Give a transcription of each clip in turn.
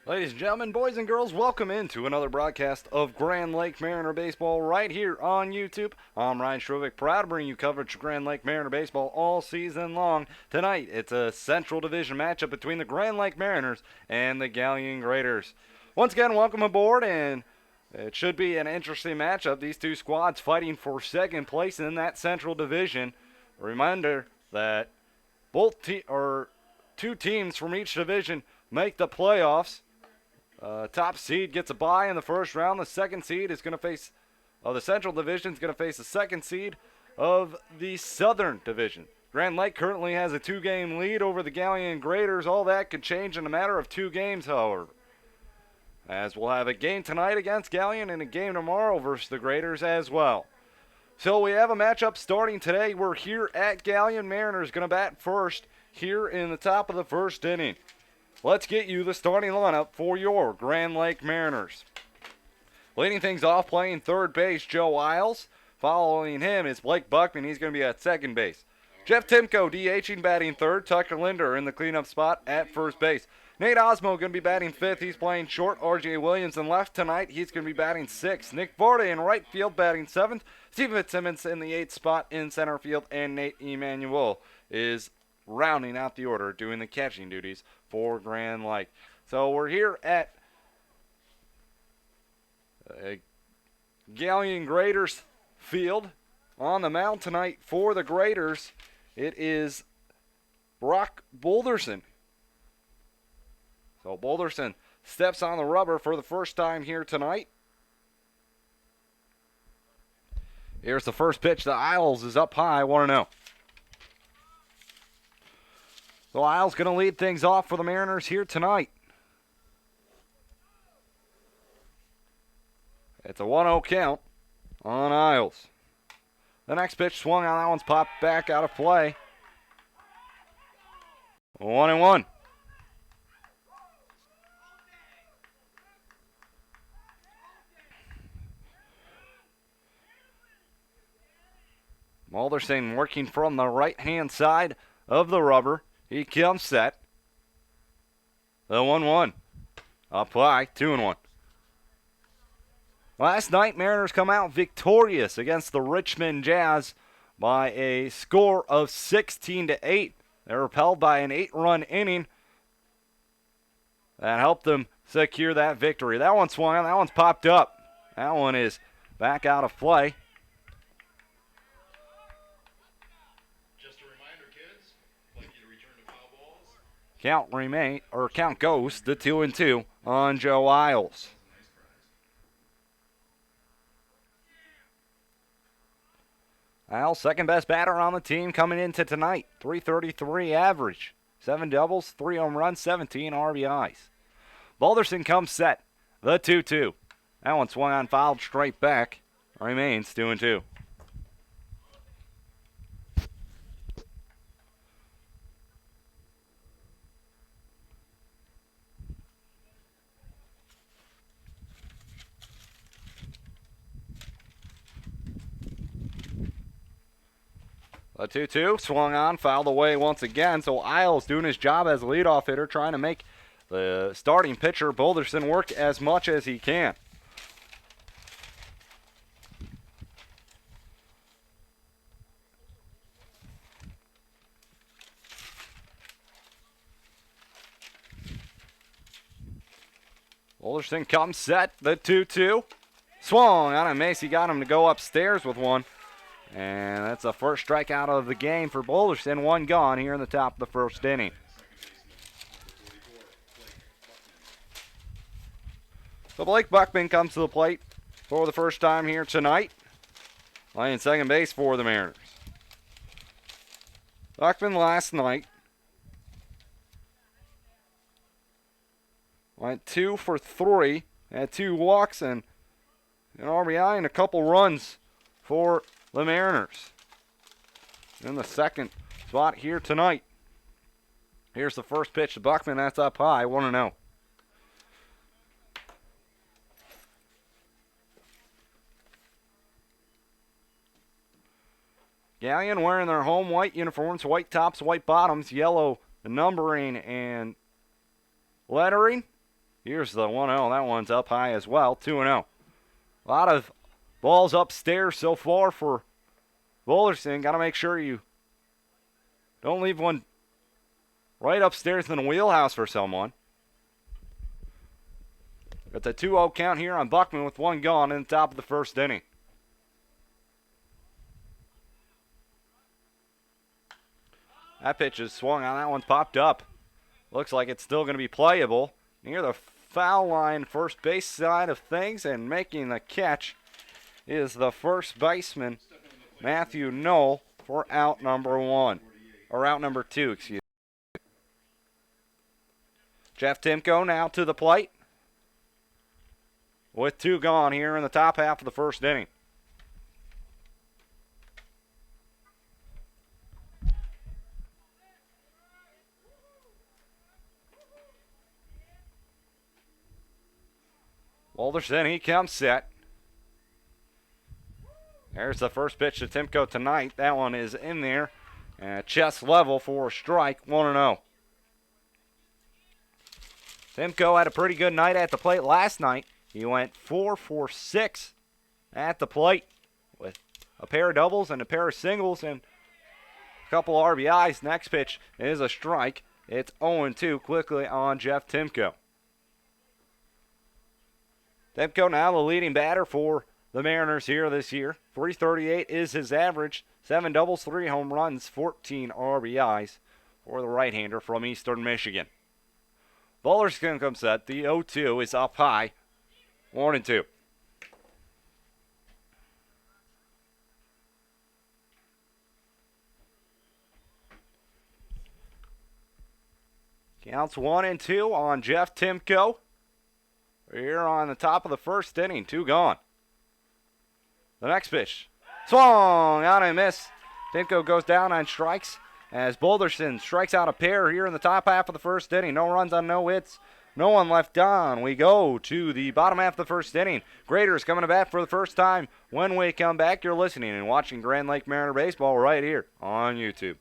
Ladies and gentlemen, boys and girls, welcome into another broadcast of Grand Lake Mariner Baseball right here on YouTube. I'm Ryan Strovic, proud to bring you coverage of Grand Lake Mariner Baseball all season long. Tonight, it's a Central Division matchup between the Grand Lake Mariners and the Galion Graders. Once again, welcome aboard, and it should be an interesting matchup. These two squads fighting for second place in that Central Division. A reminder that two teams from each division make the playoffs. Top seed gets a bye in the first round. The second seed is going to face, the Central Division is going to face the second seed of the Southern Division. Grand Lake currently has a 2-game lead over the Galion Graders. All that could change in a matter of 2 games, however, as we'll have a game tonight against Galion and a game tomorrow versus the Graders as well. So we have a matchup starting today. We're here at Galion. Mariners going to bat first here in the top of the first inning. Let's get you the starting lineup for your Grand Lake Mariners. Leading things off, playing third base, Joe Isles. Following him is Blake Buckman. He's going to be at second base. Jeff Timko DHing, batting third. Tucker Linder in the cleanup spot at first base. Nate Osmo going to be batting fifth. He's playing short. R.J. Williams in left tonight. He's going to be batting sixth. Nick Varda in right field batting seventh. Stephen Fitzsimmons in the eighth spot in center field. And Nate Emanuel is rounding out the order, doing the catching duties for Grand Lake. So we're here at Galion Graders field. On the mound tonight for the Graders, it is Brock Boulderson. So Boulderson steps on the rubber for the first time here tonight. Here's the first pitch. The Isles is up high, 1-0. So Isles going to lead things off for the Mariners here tonight. It's a 1-0 count on Isles. The next pitch swung on. That one's popped back out of play. 1-1. Mulderson working from the right-hand side of the rubber. He comes set. The 1-1. Up high, 2-1. Last night, Mariners come out victorious against the Richmond Jazz by a score of 16-8. They were repelled by an 8-run inning that helped them secure that victory. That one swung on. That one's popped up. That one is back out of play. Count goes to 2-2 on Joe Isles. Isles, second best batter on the team coming into tonight. .333 average. 7 doubles, 3 home runs, 17 RBIs. Boulderson comes set. The 2-2. That one swung on, fouled straight back. Remains 2-2. A 2-2 swung on, fouled away once again. So Isles doing his job as a leadoff hitter, trying to make the starting pitcher Boulderson work as much as he can. Boulderson comes set, the 2-2. Swung on and Macy got him to go upstairs with one. And that's the first strikeout of the game for Boulderson. One gone here in the top of the first inning. So Blake Buckman comes to the plate for the first time here tonight, playing second base for the Mariners. Buckman last night went 2 for 3, had 2 walks and an RBI and a couple runs for the Mariners. In the second spot here tonight. Here's the first pitch to Buckman. That's up high, 1-0. Galion wearing their home white uniforms, white tops, white bottoms, yellow numbering and lettering. Here's the 1-0. That one's up high as well. 2-0. A lot of balls upstairs so far for Boulderson. Got to make sure you don't leave one right upstairs in the wheelhouse for someone. Got the 2-0 count here on Buckman with one gone in the top of the first inning. That pitch is swung on. That one's popped up. Looks like it's still going to be playable. Near the foul line, first base side of things, and making the catch is the first baseman, Matthew Knoll, for out number 1. Or out number 2, excuse me. Jeff Timko now to the plate, with 2 gone here in the top half of the first inning. Boulderson, he comes set. There's the first pitch to Timko tonight. That one is in there. Chest level for a strike, 1-0. Timko had a pretty good night at the plate last night. He went 4 for 6 at the plate with a pair of doubles and a pair of singles and a couple of RBIs. Next pitch is a strike. It's 0-2 quickly on Jeff Timko. Timko now the leading batter for the Mariners here this year. .338 is his average. 7 doubles, 3 home runs, 14 RBIs for the right-hander from Eastern Michigan. Bowler's going to come set. The 0-2 is up high. 1-2. Counts 1-2 on Jeff Timko. Here on the top of the first inning, 2 gone. The next pitch, swung out and miss. Timko goes down on strikes as Boulderson strikes out a pair here in the top half of the first inning. No runs on no hits, no one left on. We go to the bottom half of the first inning. Graders coming to bat for the first time. When we come back, you're listening and watching Grand Lake Mariner Baseball right here on YouTube.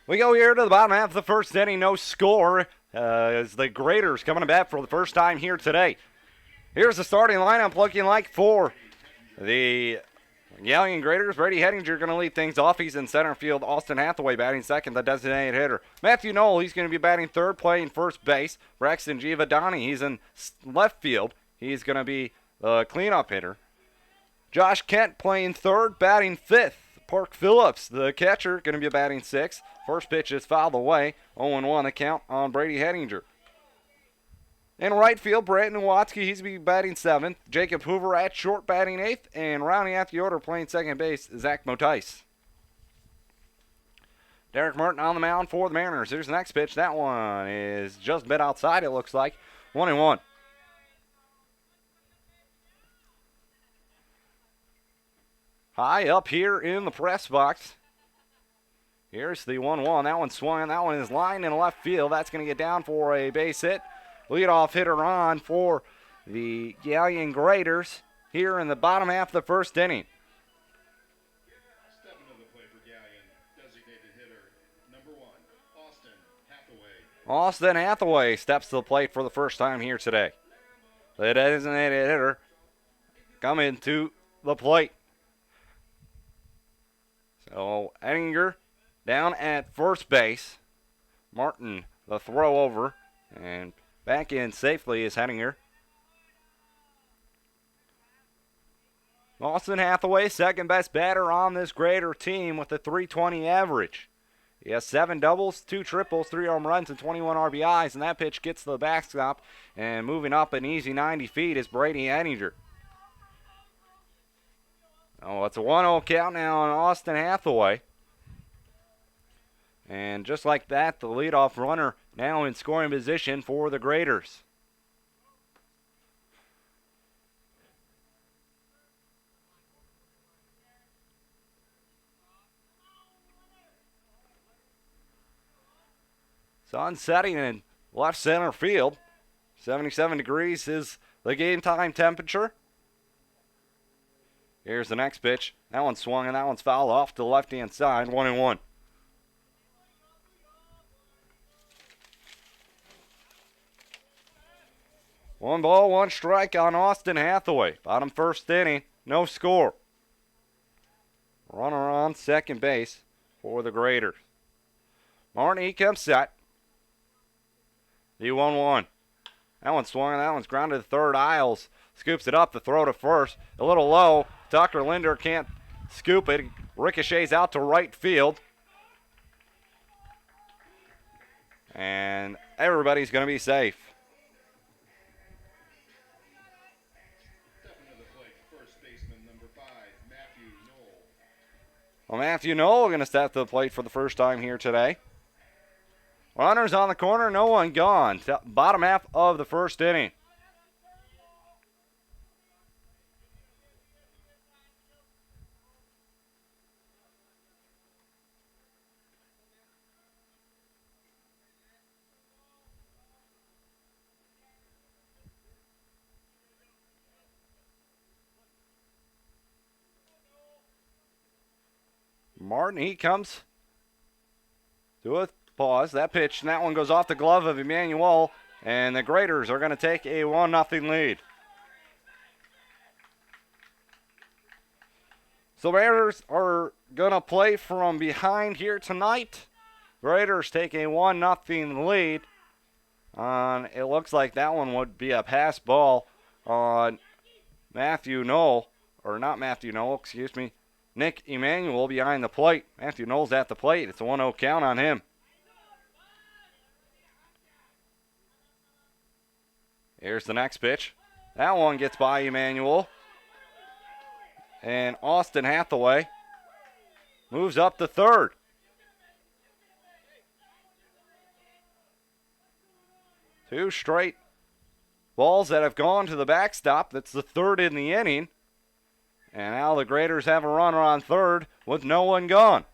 We go here to the bottom half of the first inning, no score, as the Graders coming to bat for the first time here today. Here's the starting lineup looking like for the Galion Graders. Brady Hettinger going to lead things off. He's in center field. Austin Hathaway batting second, the designated hitter. Matthew Knoll, he's going to be batting third, playing first base. Braxton Giovanni, he's in left field. He's going to be the cleanup hitter. Josh Kent playing third, batting fifth. Park Phillips, the catcher, going to be batting sixth. First pitch is fouled away. 0-1 the count on Brady Hettinger. In right field, Brandon Watsky, he's be batting seventh. Jacob Hoover at short batting eighth. And rounding out the order playing second base, Zach Motice. Derek Merton on the mound for the Mariners. Here's the next pitch. That one is just a bit outside, it looks like. 1-1. High up here in the press box. Here's the 1-1. That one swung. That one is lined in left field. That's going to get down for a base hit. Leadoff hitter on for the Galion Graders. here in the bottom half of the first inning. Stepping to the plate for Galion, designated hitter, number 1, Austin Hathaway. Austin Hathaway steps to the plate for the first time here today. The designated hitter coming to the plate. So Ettinger down at first base. Martin, the throw over, and back in safely is Ettinger. Austin Hathaway, second best batter on this Greater team with a .320 average. He has 7 doubles, 2 triples, 3 home runs, and 21 RBIs, and that pitch gets to the backstop, and moving up an easy 90 feet is Brady Ettinger. Oh, it's a 1-0 count now on Austin Hathaway. And just like that, the leadoff runner now in scoring position for the Graders. Sun setting in left center field. 77 degrees is the game time temperature. Here's the next pitch. That one's swung and that one's fouled off to the left-hand side. 1-1. One ball, one strike on Austin Hathaway. Bottom first inning, no score. Runner on second base for the Graders. Martin, he comes set. The 1-1. That one's swung and that one's grounded to third. Isles scoops it up, the throw to first. A little low. Tucker Linder can't scoop it. Ricochets out to right field. And everybody's going to be safe. Stepping to the plate, first baseman, number 5, Matthew Knoll. Well, Matthew Knoll going to step to the plate for the first time here today. Runners on the corner, no one gone. Bottom half of the first inning. Martin, he comes to a pause. That pitch, and that one goes off the glove of Emmanuel, and the Graders are going to take a 1-0 lead. So Mariners are going to play from behind here tonight. Graders take a 1-0 lead. It looks like that one would be a pass ball on Matthew Knoll, or not Matthew Knoll, excuse me. Nick Emmanuel behind the plate. Matthew Knoll's at the plate. It's a 1-0 count on him. Here's the next pitch. That one gets by Emmanuel. And Austin Hathaway moves up to third. Two straight balls that have gone to the backstop. That's the third in the inning. And now the Graders have a runner on third with no one gone.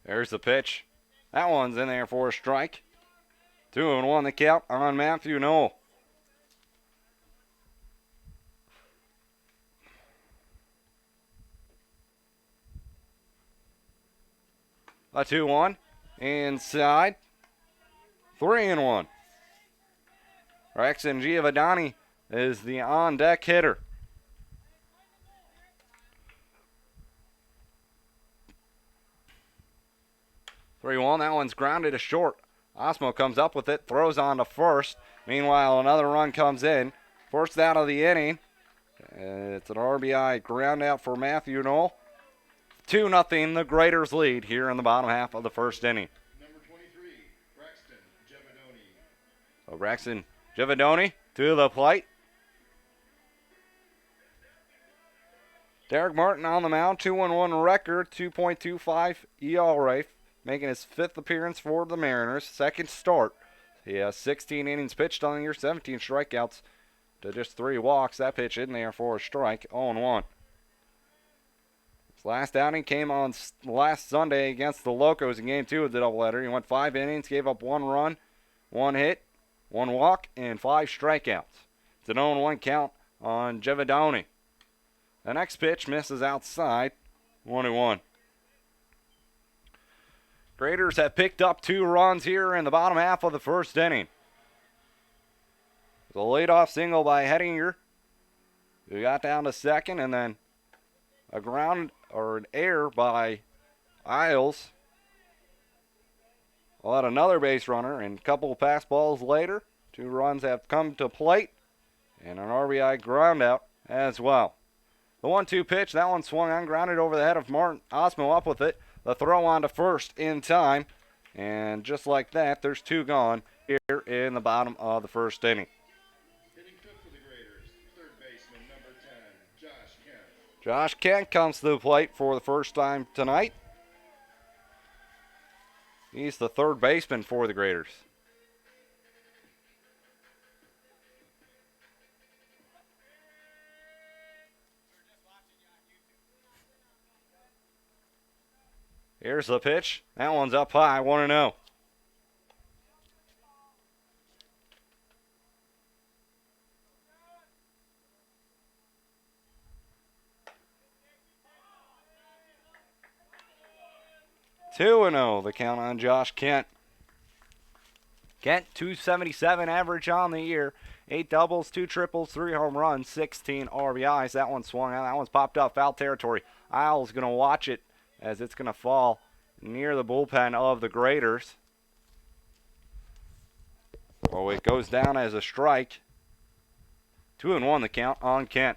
There's the pitch. That one's in there for a strike. 2-1 the count on Matthew Knoll. A 2-1. Inside. 3-1. Braxton Giovanni is the on-deck hitter. That one's grounded to short. Osmo comes up with it, throws on to first. Meanwhile, another run comes in. First out of the inning. It's an RBI ground out for Matthew Knoll. 2-0 the Graders lead here in the bottom half of the first inning. Number 23, Braxton Giovanni. So Braxton Giovanni to the plate. Derek Martin on the mound, 2-1 record, 2.25 ERA, making his 5th appearance for the Mariners, second start. He has 16 innings pitched on the year, 17 strikeouts to just 3 walks. That pitch in there for a strike, 0-1. His last outing came on last Sunday against the Locos in Game 2 of the doubleheader. He went 5 innings, gave up 1 run, 1 hit, 1 walk, and 5 strikeouts. It's an 0-1 count on Jevedoni. The next pitch misses outside, 1-1. Graders have picked up 2 runs here in the bottom half of the first inning. The leadoff single by Hettinger. We got down to second, and then a ground or an error by Isles. We'll add another base runner, and a couple of pass balls later, 2 runs have come to plate, and an RBI ground out as well. The 1-2 pitch, that one swung on, grounded over the head of Martin Osmo, up with it. The throw on to first in time, and just like that, there's 2 gone here in the bottom of the first inning. Hitting fifth for the Graders, third baseman number 10, Josh Kent. Josh Kent comes to the plate for the first time tonight. He's the third baseman for the Graders. Here's the pitch. That one's up high, 1-0. Two and 0, the count on Josh Kent. Kent, 277 average on the year. 8 doubles, 2 triples, 3 home runs, 16 RBIs. That one swung out. That one's popped up foul territory. Isles going to watch it as it's going to fall near the bullpen of the Graders. Oh, it goes down as a strike. 2-1 the count on Kent.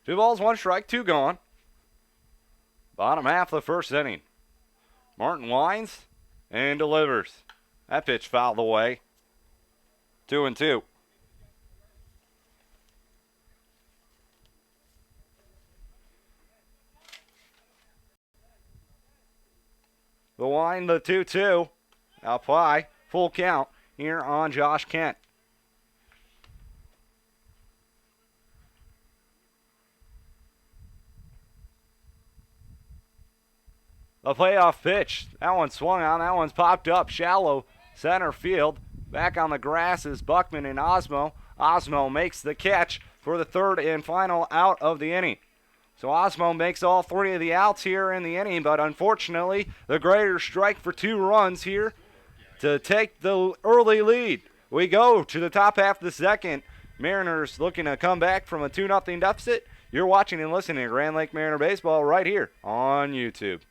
Two balls, 1 strike, 2 gone. Bottom half of the first inning. Martin winds and delivers. That pitch fouled away. 2-2. The wind, the 2-2. Up high. Full count here on Josh Kent. The playoff pitch. That one swung on. That one's popped up shallow center field. Back on the grass is Buckman and Osmo. Osmo makes the catch for the third and final out of the inning. So Osmo makes all 3 of the outs here in the inning, but unfortunately the Graders strike for 2 runs here to take the early lead. We go to the top half of the second. Mariners looking to come back from a 2-0 deficit. You're watching and listening to Grand Lake Mariner Baseball right here on YouTube.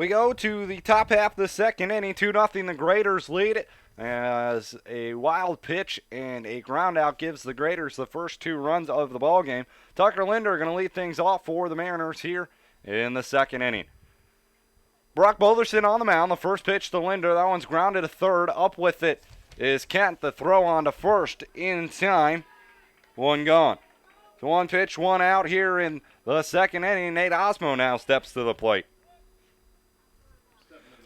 We go to the top half of the second inning. 2-0 the Graders lead as a wild pitch and a ground out gives the Graders the first 2 runs of the ball game. Tucker Linder going to lead things off for the Mariners here in the second inning. Brock Boulderson on the mound. The first pitch to Linder. That one's grounded to third. Up with it is Kent. The throw on to first in time. One gone. So 1 pitch, 1 out here in the second inning. Nate Osmo now steps to the plate.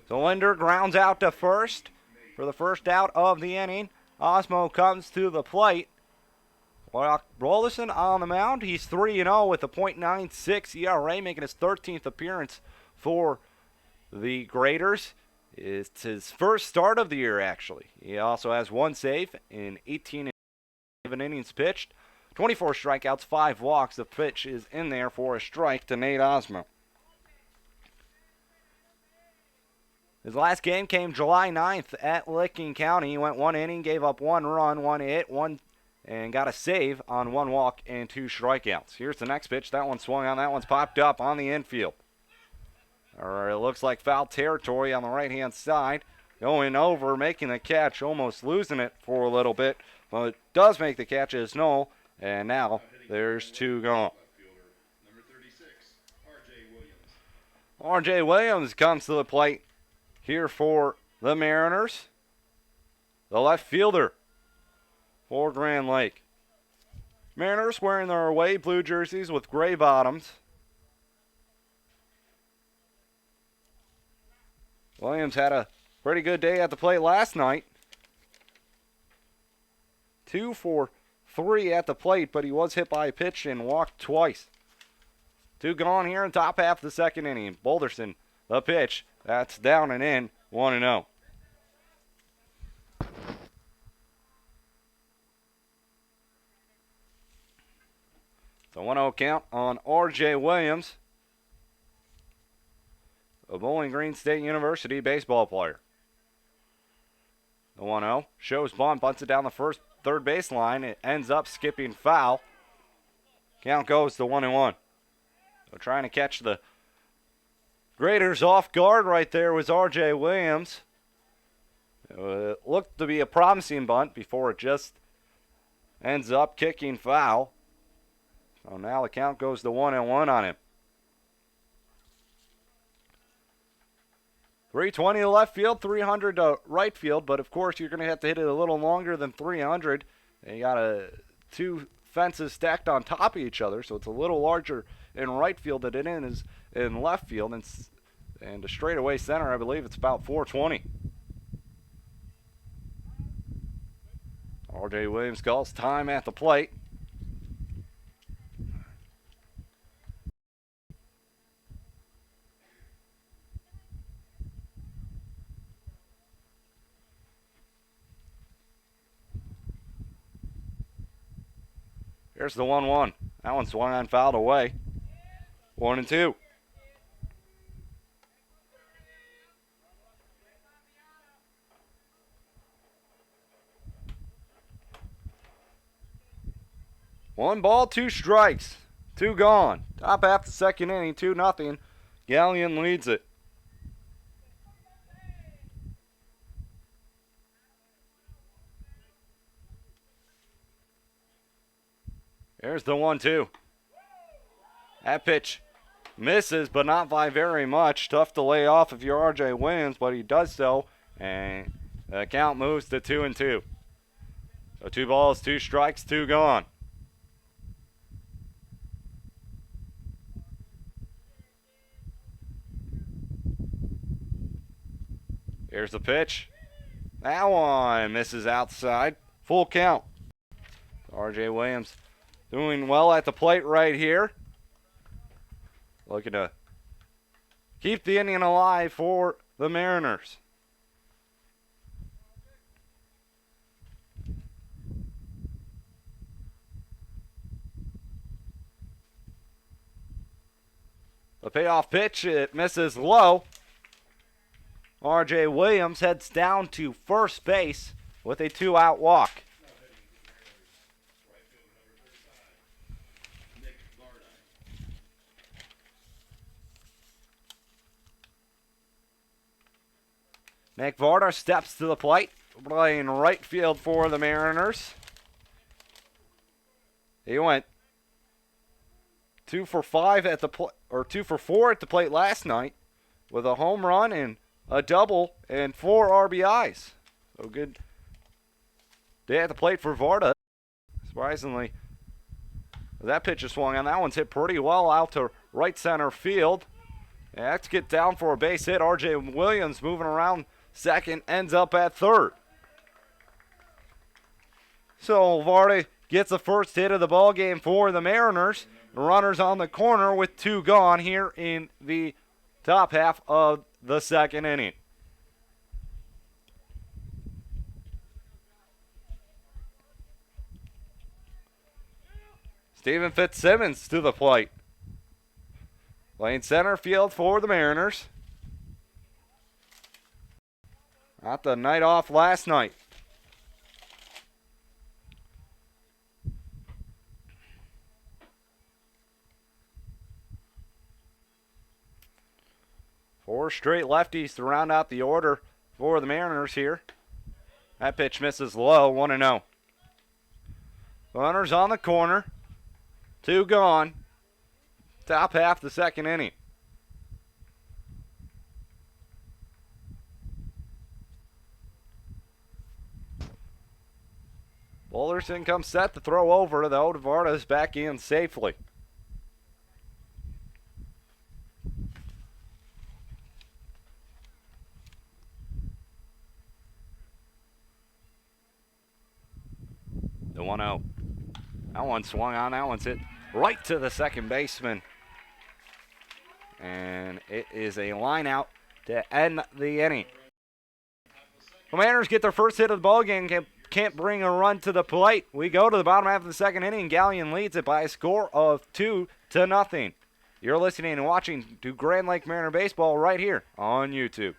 So Linder grounds out to first for the first out of the inning. Osmo comes to the plate. Brock Boulderson on the mound. He's 3-0 with a .96 ERA, making his 13th appearance for the Graders. It's his first start of the year, actually. He also has 1 save in 18 innings pitched. 24 strikeouts, 5 walks. The pitch is in there for a strike to Nate Osmo. His last game came July 9th at Licking County. He went 1 inning, gave up 1 run, 1 hit, and got a save on 1 walk and 2 strikeouts. Here's the next pitch. That one swung on. That one's popped up on the infield. Or it looks like foul territory on the right-hand side. Going over, making the catch, almost losing it for a little bit. But does make the catch as no. And now there's 2 gone. Number 36, R.J. Williams. R.J. Williams comes to the plate here for the Mariners. The left fielder for Grand Lake. Mariners wearing their away blue jerseys with gray bottoms. Williams had a pretty good day at the plate last night. 2 for 3 at the plate, but he was hit by a pitch and walked twice. 2 gone here in top half of the second inning. Boulderson, the pitch. That's down and in, 1-0. So 1-0 count on R.J. Williams, a Bowling Green State University baseball player. The 1-0 shows bunt, bunts it down the third baseline. It ends up skipping foul. Count goes to 1-1. So trying to catch the Graders off guard right there was R.J. Williams. It looked to be a promising bunt before it just ends up kicking foul. So now the count goes to 1-1 on him. 320 to left field, 300 to right field, but of course you're going to have to hit it a little longer than 300. And you got 2 fences stacked on top of each other, so it's a little larger in right field than it is in left field. And a straightaway center, I believe it's about 420. R.J. Williams calls time at the plate. Here's the 1-1. That one swung on, fouled away. 1-2. One ball, 2 strikes. 2 gone. Top half the second inning, 2-0. Galion leads it. Here's the 1-2. That pitch misses, but not by very much. Tough to lay off if you're R.J. Williams, but he does so. And the count moves to 2-2. So 2 balls, 2 strikes, 2 gone. Here's the pitch. That one misses outside. Full count. R.J. Williams doing well at the plate right here. Looking to keep the inning alive for the Mariners. The payoff pitch, it misses low. R.J. Williams heads down to first base with a 2-out walk. Nick Varda steps to the plate, playing right field for the Mariners. He went 2 for 5 at the 2 for 4 at the plate last night with a home run and a double and 4 RBIs. So good day at the plate for Varda. Surprisingly, that pitch is swung on. That one's hit pretty well out to right center field. And that's get down for a base hit. R.J. Williams moving around second, ends up at third. So Varda gets the first hit of the ball game for the Mariners. Runners on the corner with 2 gone here in the top half of the second inning. Steven Fitzsimmons to the plate. Playing center field for the Mariners. Got the night off last night. Four straight lefties to round out the order for the Mariners here. That pitch misses low, 1-0. Runners on the corner. 2 gone. Top half the second inning. Bullerson comes set to throw over, though. Varda's back in safely. The 1-0. That one swung on. That one's hit right to the second baseman. And it is a line out to end the inning. Commanders get their first hit of the ball game. Can't bring a run to the plate. We go to the bottom half of the second inning. Galion leads it by a score of 2-0. You're listening and watching to Grand Lake Mariner Baseball right here on YouTube.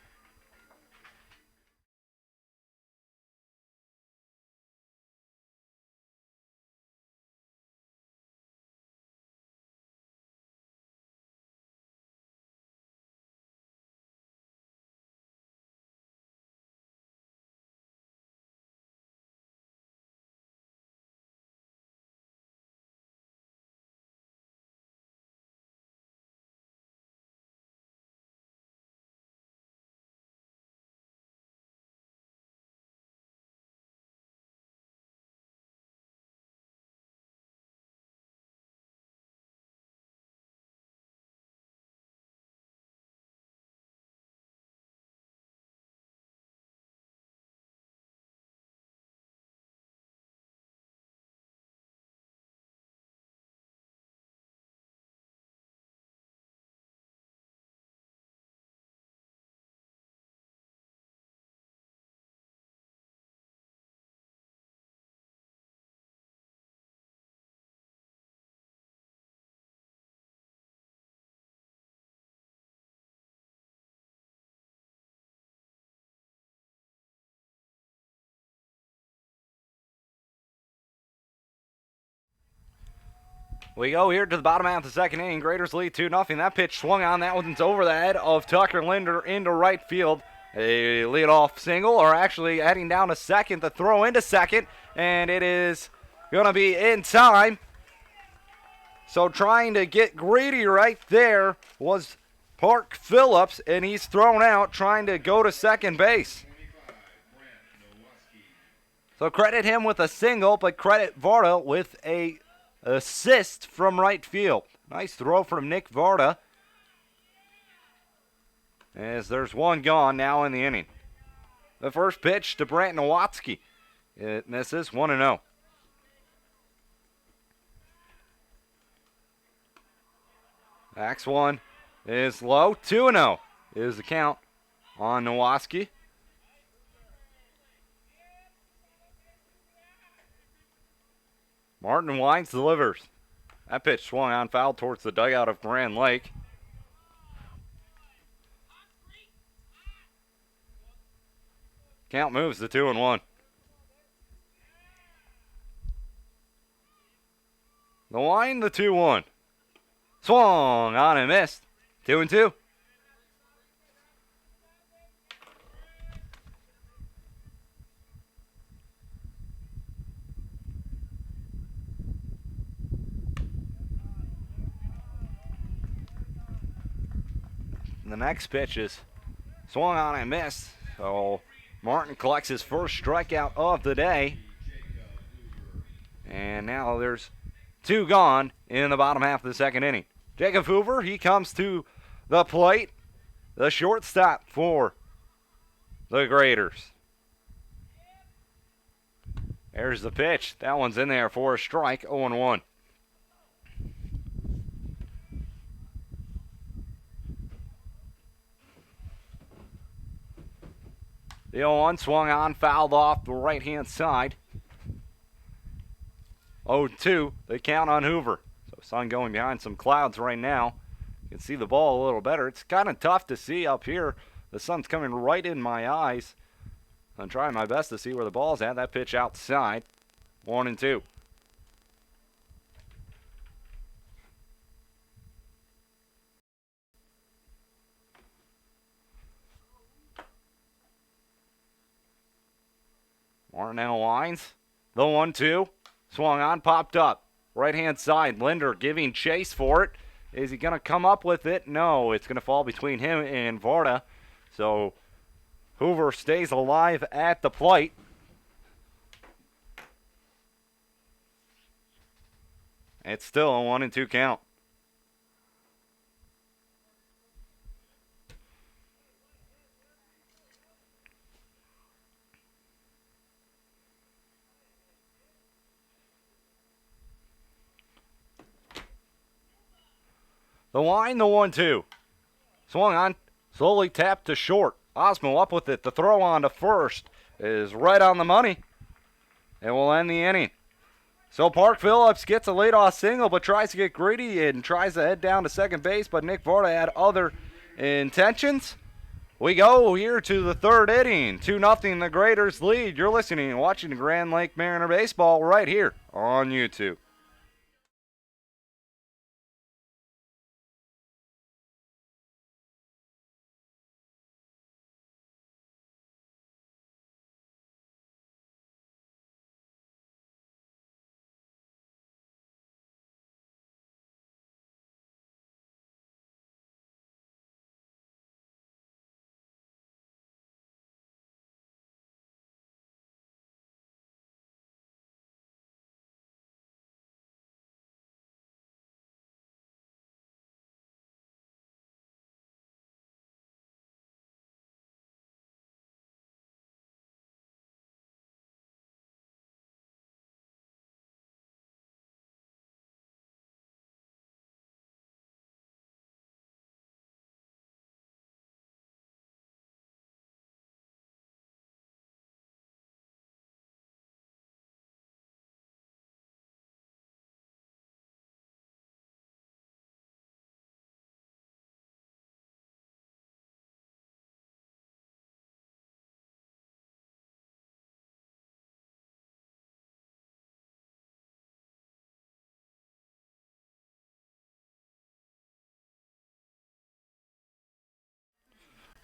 We go here to the bottom half of the second inning. Graders lead 2-0. That pitch swung on. That one's over the head of Tucker Linder into right field. A leadoff single, or actually heading down to second to throw into second. And it is going to be in time. So trying to get greedy right there was Park Phillips, and he's thrown out trying to go to second base. So credit him with a single, but credit Varda with a assist from right field. Nice throw from Nick Varda. As there's 1 gone now in the inning. The first pitch to Brant Nowatzki. It misses, 1-0. Next one is low, 2-0 is the count on Nowatzki. Martin Wines delivers. That pitch swung on foul towards the dugout of Grand Lake. Count moves to 2-1. The line, the 2-1. Swung on and missed. 2-2. The next pitch is swung on and missed. So Martin collects his first strikeout of the day. And now there's 2 gone in the bottom half of the second inning. Jacob Hoover, he comes to the plate. The shortstop for the Graders. There's the pitch. That one's in there for a strike, 0-1. The 0-1 swung on, fouled off the right-hand side. 0-2, they count on Hoover. So sun going behind some clouds right now. You can see the ball a little better. It's kind of tough to see up here. The sun's coming right in my eyes. I'm trying my best to see where the ball's at. That pitch outside. 1-2. Martinell lines. The 1-2. Swung on, popped up. Right-hand side, Linder giving chase for it. Is he going to come up with it? No, it's going to fall between him and Varda. So Hoover stays alive at the plate. It's still a 1-2 count. The line, the 1-2. Swung on, slowly tapped to short. Osmo up with it. The throw on to first is right on the money. It will end the inning. So Park Phillips gets a leadoff single, but tries to get greedy and tries to head down to second base, but Nick Varda had other intentions. We go here to the third inning. 2-0 the Graders lead. You're listening and watching Grand Lake Mariner Baseball right here on YouTube.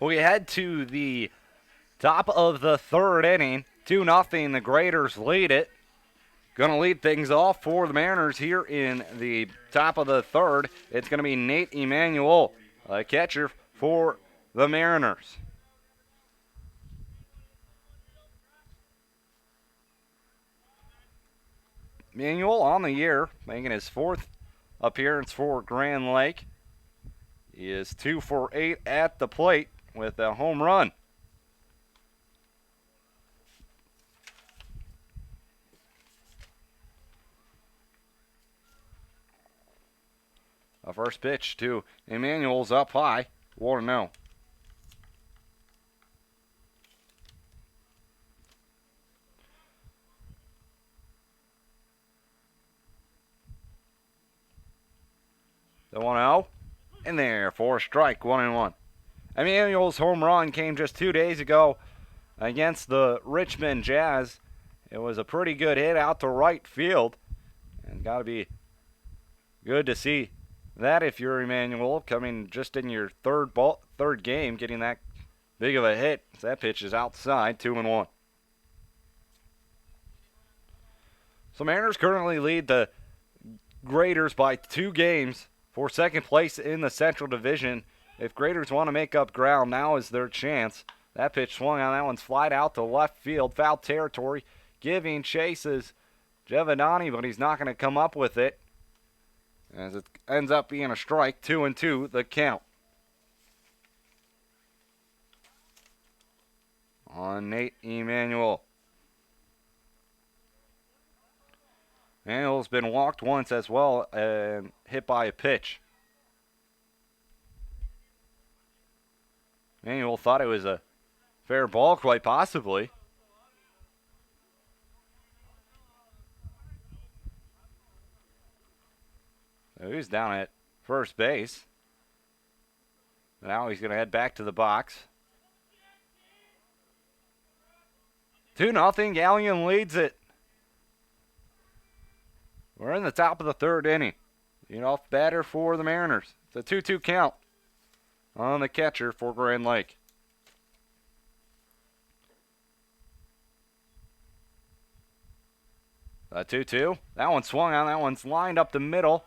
We head to the top of the third inning. 2-0, the Graders lead it. Going to lead things off for the Mariners here in the top of the third. It's going to be Nate Emanuel, a catcher for the Mariners. Emanuel on the year, making his 4th appearance for Grand Lake. He is 2 for 8 at the plate with a home run. A first pitch to Emanuel's up high. 1-0. The 1-0. In there for a strike, 1-1. Emanuel's home run came just 2 days ago against the Richmond Jazz. It was a pretty good hit out to right field. And got to be good to see that if you're Emanuel, coming just in your third game, getting that big of a hit. That pitch is outside, 2-1. So Mariners currently lead the Graders by 2 games for second place in the Central Division if Graders want to make up ground, now is their chance. That pitch swung on. That one's flied out to left field. Foul territory. Giving chases Jevedani, but he's not going to come up with it, as it ends up being a strike. 2-2 the count on Nate Emanuel. Emanuel's been walked once as well and hit by a pitch. Emanuel thought it was a fair ball, quite possibly. So he's down at first base. Now he's going to head back to the box. 2-0, Galion leads it. We're in the top of the third inning. Off batter for the Mariners. It's a 2-2 count on the catcher for Grand Lake. A 2-2. That one swung on. That one's lined up the middle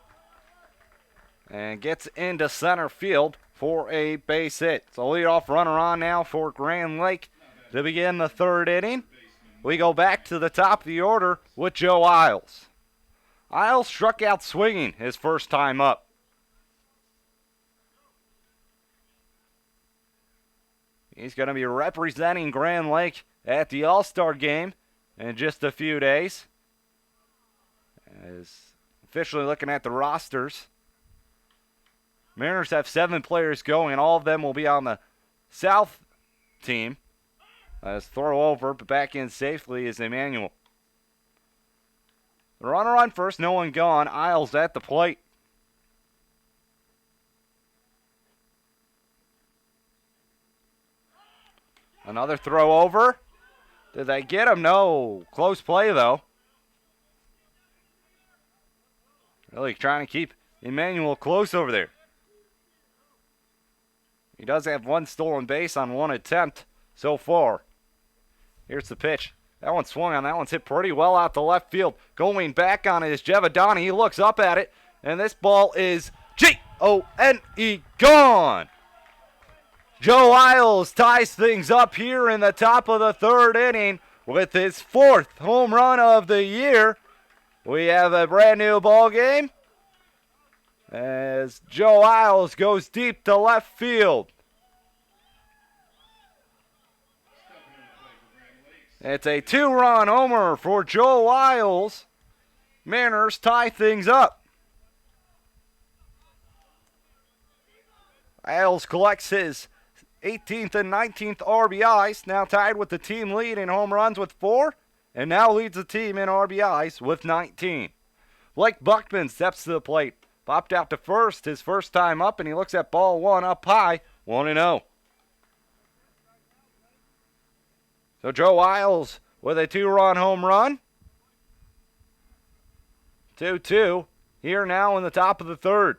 and gets into center field for a base hit. So leadoff runner on now for Grand Lake to begin the third inning. We go back to the top of the order with Joe Isles. Isles struck out swinging his first time up. He's going to be representing Grand Lake at the All-Star game in just a few days. As officially looking at the rosters, Mariners have 7 players going, and all of them will be on the South team. As throw over, but back in safely is Emmanuel. The runner on first, no one gone. Isles at the plate. Another throw over. Did they get him? No. Close play, though. Really trying to keep Emmanuel close over there. He does have one stolen base on one attempt so far. Here's the pitch. That one swung on. That one's hit pretty well out to left field. Going back on it is Jevedani. He looks up at it, and this ball is G-O-N-E gone. Joe Isles ties things up here in the top of the third inning with his 4th home run of the year. We have a brand new ball game as Joe Isles goes deep to left field. It's a 2-run homer for Joe Isles. Mariners tie things up. Isles collects his 18th and 19th RBIs, now tied with the team lead in home runs with 4, and now leads the team in RBIs with 19. Blake Buckman steps to the plate, popped out to first his first time up, and he looks at ball one up high, 1-0. So Joe Isles with a 2-run home run. 2-2 here now in the top of the third.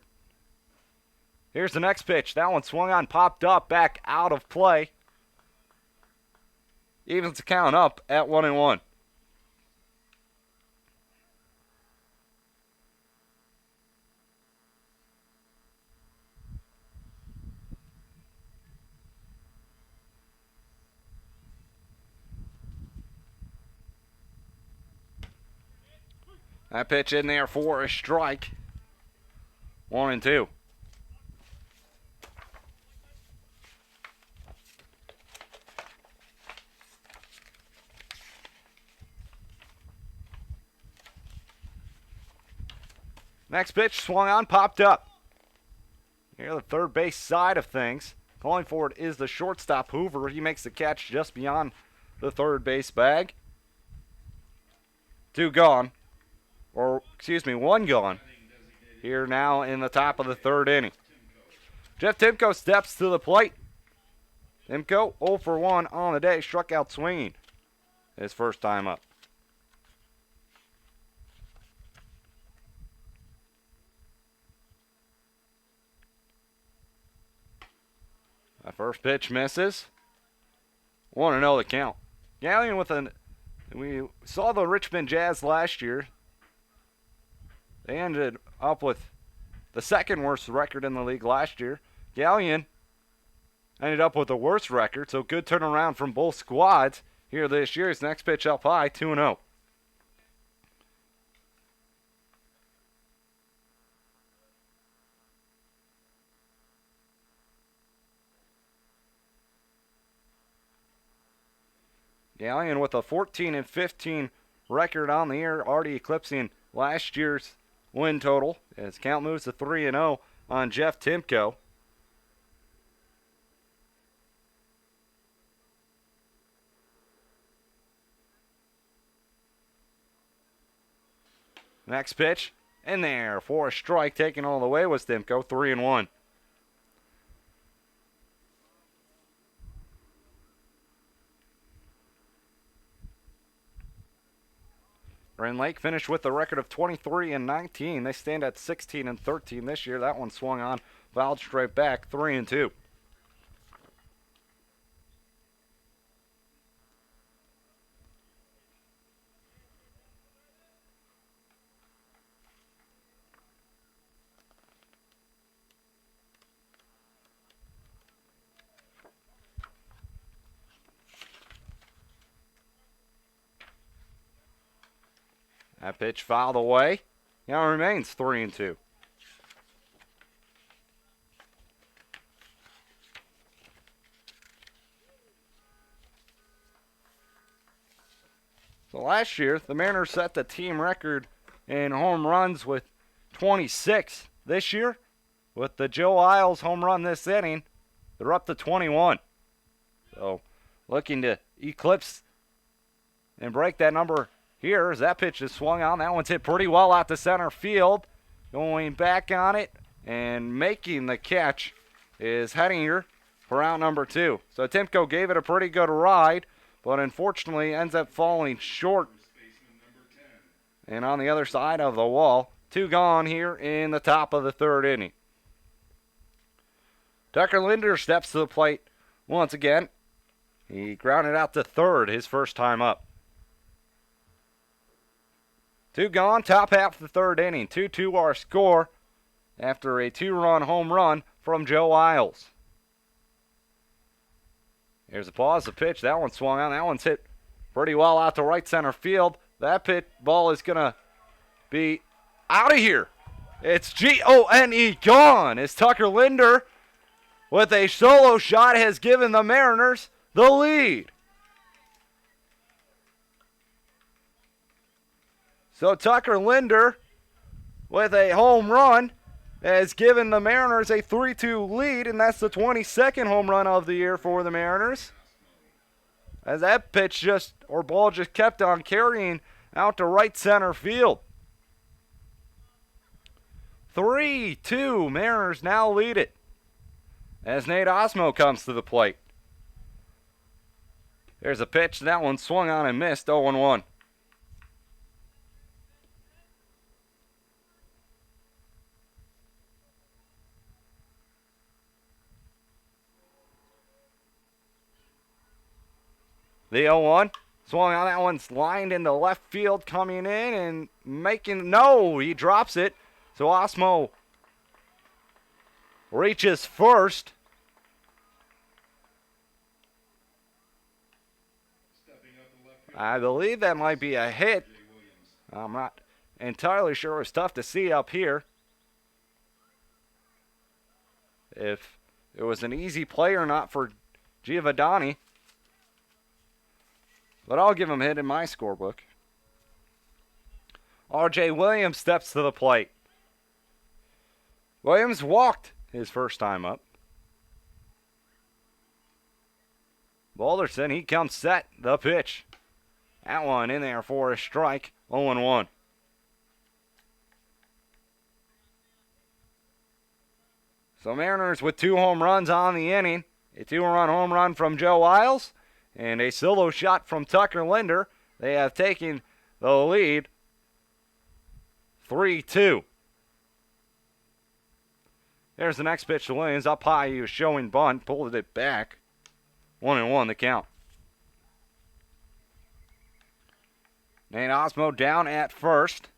Here's the next pitch. That one swung on, popped up, back out of play. Evens the count up at 1-1. That pitch in there for a strike. 1-2. Next pitch swung on, popped up. Here the third base side of things. Calling for it is the shortstop Hoover. He makes the catch just beyond the third base bag. 2 gone. Or, excuse me, 1 gone. Here now in the top of the third inning. Jeff Timko steps to the plate. Timko 0 for 1 on the day. Struck out swinging his first time up. That first pitch misses. 1-0 the count. Galion with we saw the Richmond Jazz last year. They ended up with the second worst record in the league last year. Galion ended up with the worst record, so good turnaround from both squads here this year. His next pitch up high, 2-0. Galion with a 14-15 record on the year, already eclipsing last year's win total. His count moves to 3-0 on Jeff Timko. Next pitch, in there for a strike, taken all the way was Timko, 3-1. Grand Lake finished with a record of 23-19. They stand at 16-13 this year. That one swung on, fouled straight back, 3-2. That pitch fouled away. Now remains 3-2. So last year, the Mariners set the team record in home runs with 26. This year, with the Joe Isles home run this inning, they're up to 21. So looking to eclipse and break that number here as that pitch is swung on. That one's hit pretty well out to center field. Going back on it and making the catch is Hettinger for out number 2. So Timko gave it a pretty good ride, but unfortunately ends up falling short. And on the other side of the wall, 2 gone here in the top of the 3rd inning. Tucker Linder steps to the plate once again. He grounded out to 3rd his first time up. 2 gone, top half of the 3rd inning. 2-2 our score after a 2-run home run from Joe Isles. Here's a pause, the pitch. That one swung on. That one's hit pretty well out to right center field. That ball is going to be out of here. It's Gone, gone, as Tucker Linder with a solo shot has given the Mariners the lead. So Tucker Linder with a home run has given the Mariners a 3-2 lead, and that's the 22nd home run of the year for the Mariners. As that ball just kept on carrying out to right center field. 3-2, Mariners now lead it as Nate Osmo comes to the plate. There's a pitch, that one swung on and missed, 0-1. The 0-1, swung on, that one's lined into left field, coming in and he drops it. So Osmo reaches first. I believe that might be a hit. I'm not entirely sure. It's tough to see up here. If it was an easy play or not for Giovanni. But I'll give him a hit in my scorebook. R.J. Williams steps to the plate. Williams walked his first time up. Balderson, he comes set, the pitch. That one in there for a strike, 0-1. So Mariners with 2 home runs on the inning. A 2-run home run from Joe Isles and a solo shot from Tucker Linder. They have taken the lead 3-2. There's the next pitch to Williams. Up high, he was showing bunt, pulled it back. 1-1 the count. Nate Osmo down at first.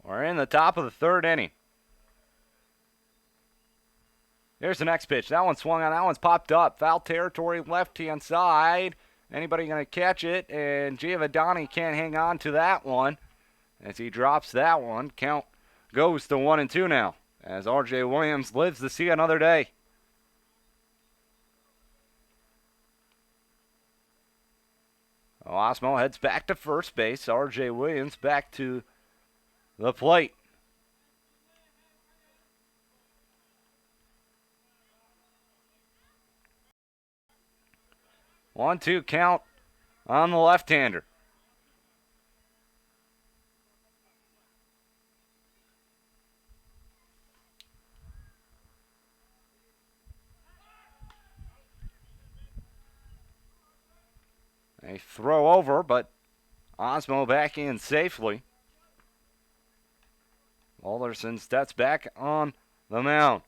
We're in the top of the 3rd inning. Here's the next pitch. That one swung on. That one's popped up. Foul territory, left-hand side. Anybody going to catch it? And Giovanni can't hang on to that one as he drops that one. Count goes to 1-2 now as R.J. Williams lives to see another day. Osmo heads back to first base. R.J. Williams back to the plate. One-two count on the left-hander. A throw over, but Osmo back in safely. Alderson steps back on the mound.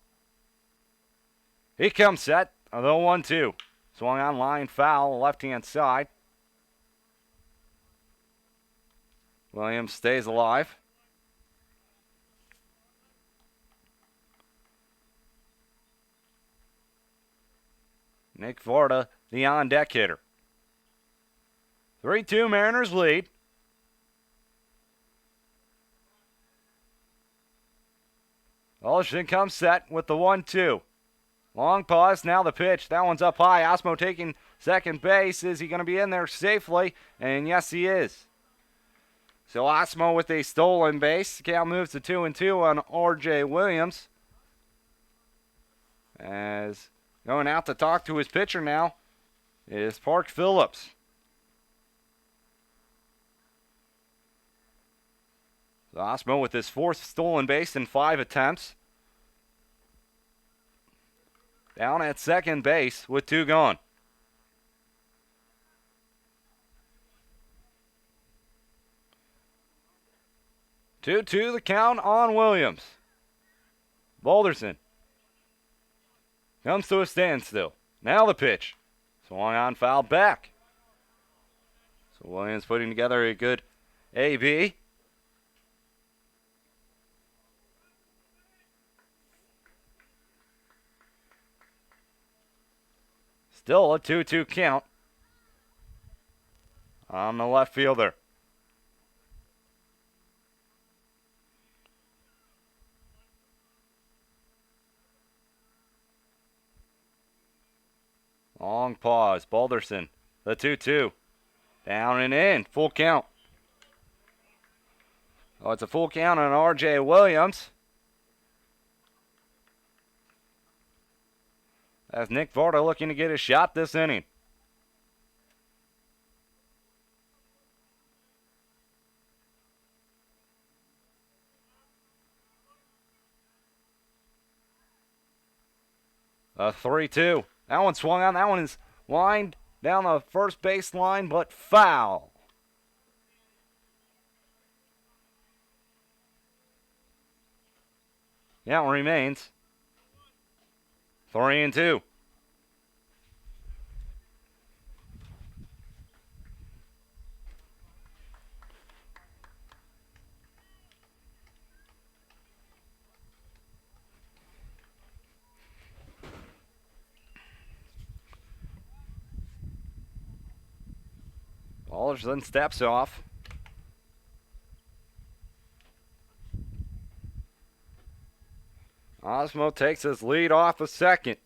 He comes set. The 1-2. Swung on line foul, left-hand side. Williams stays alive. Nick Varda, the on-deck hitter. 3-2 Mariners lead. Alderson comes set with the 1-2. Long pause, now the pitch. That one's up high. Osmo taking second base. Is he going to be in there safely? And yes, he is. So Osmo with a stolen base. Count moves to 2-2 on R.J. Williams. As going out to talk to his pitcher now is Park Phillips. So Osmo with his fourth stolen base in 5 attempts. Down at second base with 2 gone. Two the count on Williams. Balderson comes to a standstill. Now the pitch. Swung on, foul back. So Williams putting together a good AB. Still a 2-2 count on the left fielder. Long pause. Balderson, the 2-2. Down and in. Full count. Oh, it's a full count on R.J. Williams. As Nick Varda looking to get a shot this inning. A 3-2. That one swung on. That one is lined down the first base line, but foul. Count remains 3-2. Alderson steps off. Osmo takes his lead off a second.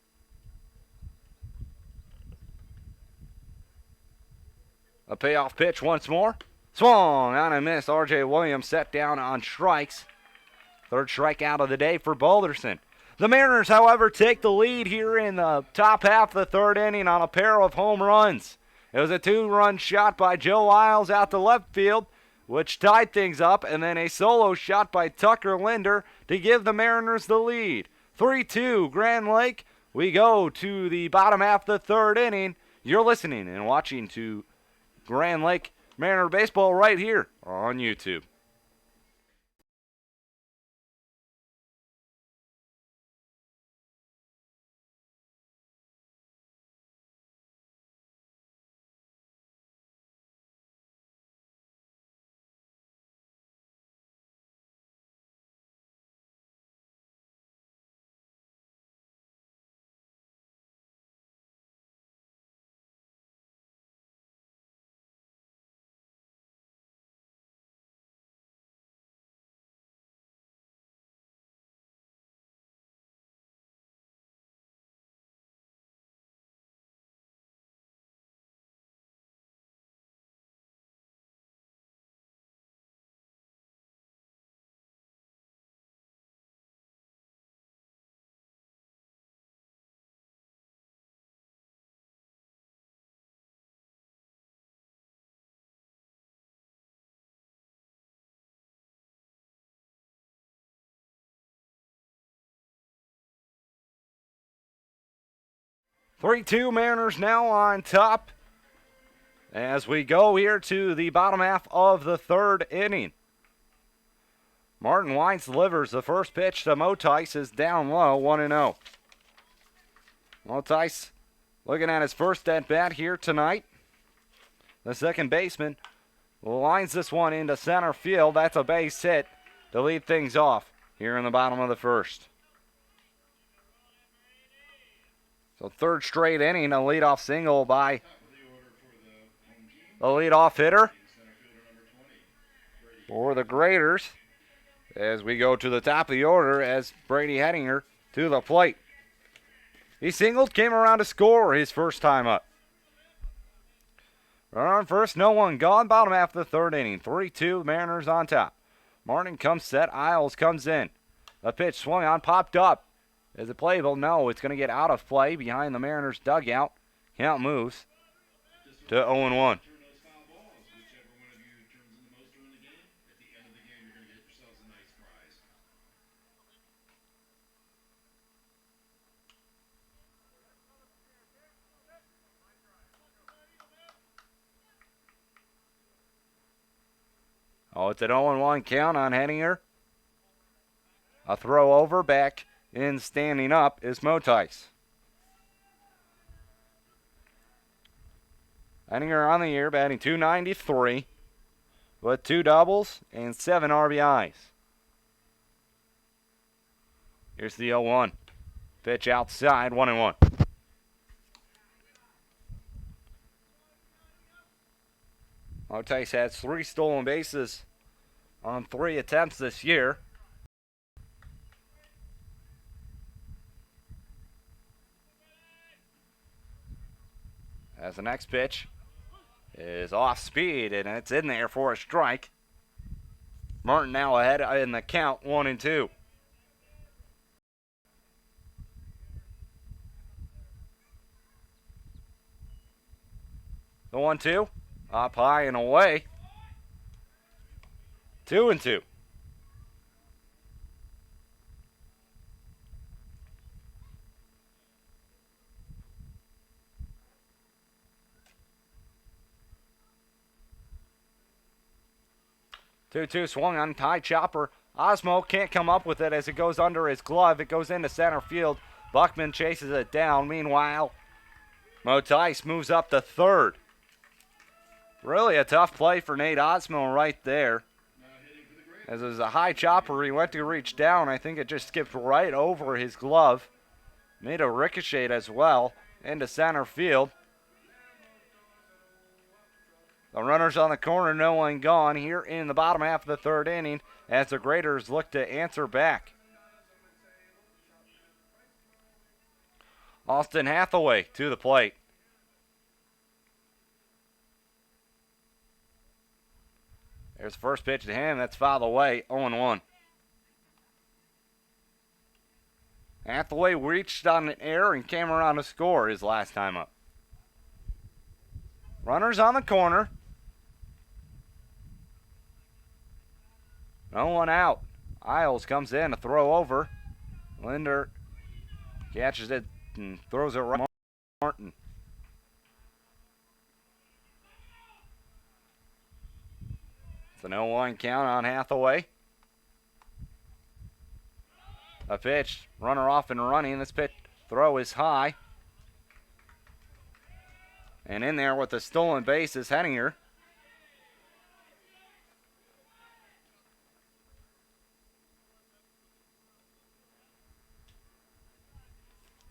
A payoff pitch once more. Swung on a miss. R.J. Williams set down on strikes. Third strikeout of the day for Balderson. The Mariners, however, take the lead here in the top half of the third inning on a pair of home runs. It was a 2-run shot by Joe Isles out to left field, which tied things up, and then a solo shot by Tucker Linder to give the Mariners the lead. 3-2 Grand Lake. We go to the bottom half of the third inning. You're listening and watching to Grand Lake Mariner Baseball right here on YouTube. 3-2 Mariners now on top as we go here to the bottom half of the third inning. Martin Wines delivers the first pitch to Motice is down low, 1-0. Motice looking at his first at bat here tonight. The second baseman lines this one into center field. That's a base hit to lead things off here in the bottom of the first. So third straight inning, a leadoff single by the leadoff hitter for the Graders. As we go to the top of the order as Brady Hettinger to the plate. He singled, came around to score his first time up. Runner on first, no one gone. Bottom half of the third inning. 3-2, Mariners on top. Martin comes set, Isles comes in. The pitch swung on, popped up. Is it playable? No, it's going to get out of play behind the Mariners dugout. Count moves to 0-1. Oh, it's an 0-1 count on Hettinger. A throw over, back in standing up is Motice. Hettinger on the year, batting .293 with 2 doubles and 7 RBIs. Here's the 0-1. Pitch outside, 1-1. Motice has 3 stolen bases on 3 attempts this year. As the next pitch is off speed and it's in there for a strike. Martin now ahead in the count, 1-2. The 1-2. Up high and away. 2-2. Two swung on, high chopper. Osmo can't come up with it as it goes under his glove. It goes into center field. Buckman chases it down. Meanwhile, Motice moves up to third. Really a tough play for Nate Osmo right there. As it was a high chopper, he went to reach down. I think it just skipped right over his glove. Made a ricochet as well into center field. The runners on the corner, no one gone here in the bottom half of the third inning as the Graders look to answer back. Austin Hathaway to the plate. There's the first pitch to him. That's fouled away. 0-1. Hathaway reached on an error and came around to score his last time up. Runners on the corner. No one out. Isles comes in, a throw over. Linder catches it and throws it right to Martin. It's an 0-1 count on Hathaway. A pitch, runner off and running. This pitch throw is high. And in there with the stolen base is Hettinger.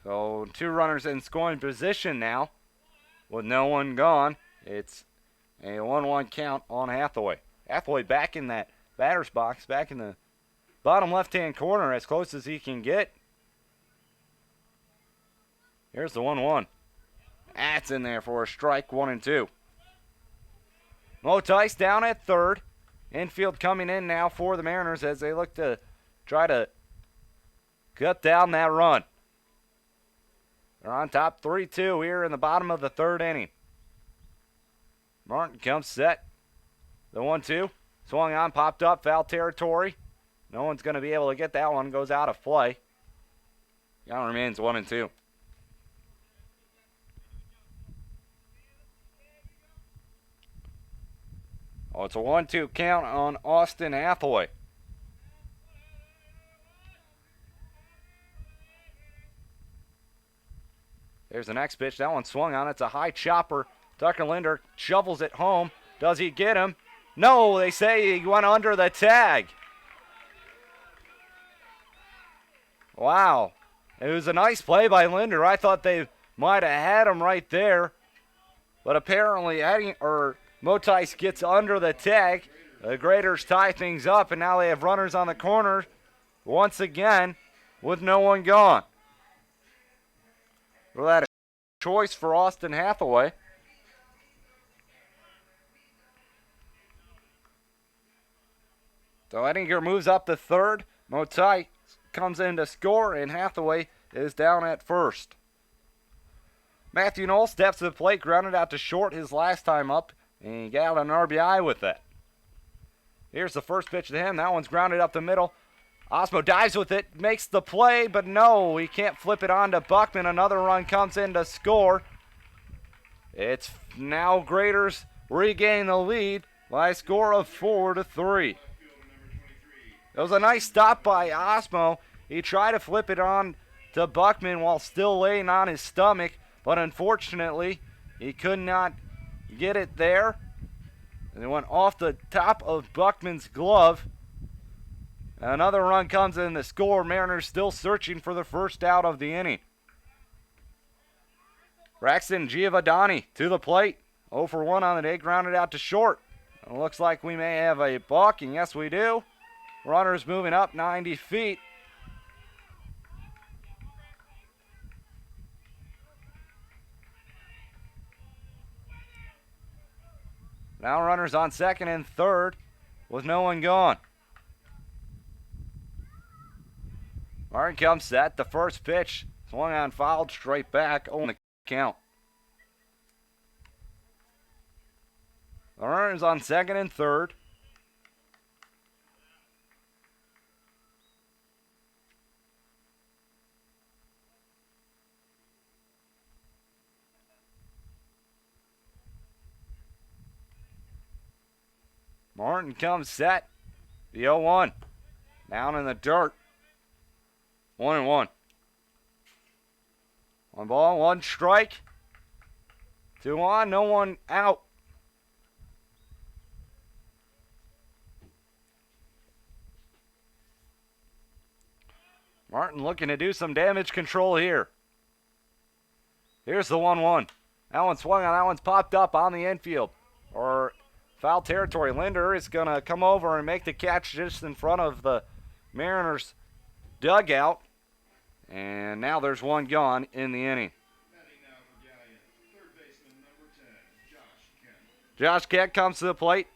So 2 runners in scoring position now with no one gone. It's a 1-1 count on Hathaway. Hathaway back in that batter's box, back in the bottom left-hand corner as close as he can get. Here's the 1-1. That's in there for a strike, 1-2. Motice down at third. Infield coming in now for the Mariners as they look to try to cut down that run. They're on top 3-2 here in the bottom of the third inning. Martin comes set. The 1-2. Swung on, popped up, foul territory. No one's going to be able to get that one. Goes out of play. Count remains 1-2. Oh, it's a 1-2 count on Austin Hathaway. There's the next pitch. That one swung on. It's a high chopper. Tucker Linder shovels it home. Does he get him? No, they say he went under the tag. Wow. It was a nice play by Linder. I thought they might have had him right there. But apparently Motice gets under the tag. The Graders tie things up, and now they have runners on the corner once again with no one gone. Well, that a choice for Austin Hathaway. So Ettinger moves up to third. Motai comes in to score, and Hathaway is down at first. Matthew Knoll steps to the plate, grounded out to short his last time up, and he got an RBI with that. Here's the first pitch to him. That one's grounded up the middle. Osmo dives with it, makes the play, but no, he can't flip it on to Buckman. Another run comes in to score. It's now Graders regain the lead by a score of 4-3. It was a nice stop by Osmo. He tried to flip it on to Buckman while still laying on his stomach, but unfortunately, he could not get it there. And it went off the top of Buckman's glove. Another run comes in to score. Mariners still searching for the first out of the inning. Braxton Giovanni to the plate. 0 for 1 on the day, grounded out to short. It looks like we may have a balk, and yes, we do. Runners moving up 90 feet. Now runners on second and third with no one gone. Martin comes set. The first pitch swung on, fouled straight back on the count. The runners on second and third. Martin comes set. The 0-1. Down in the dirt. 1-1. One ball, one strike. 2 on, no one out. Martin looking to do some damage control here. Here's the 1-1. That one swung on. That one's popped up on the infield. Or foul territory. Linder is going to come over and make the catch just in front of the Mariners dugout. And now there's one gone in the inning. Batting now for Galion, third baseman number 10, Josh Kent. Josh Kent comes to the plate.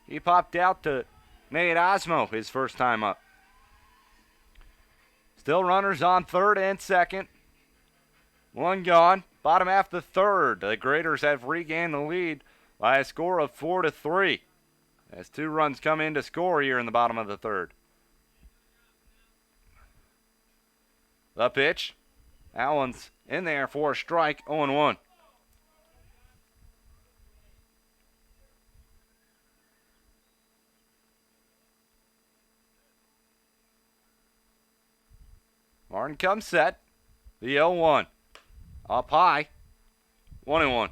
He popped out to Nate Osmo his first time up. Still runners on third and second. One gone. Bottom half the third. The Graders have regained the lead by a score of 4-3. As 2 runs come in to score here in the bottom of the third. The pitch. That one's in there for a strike. 0-1. Martin comes set. The 0-1. Up high. 1-1.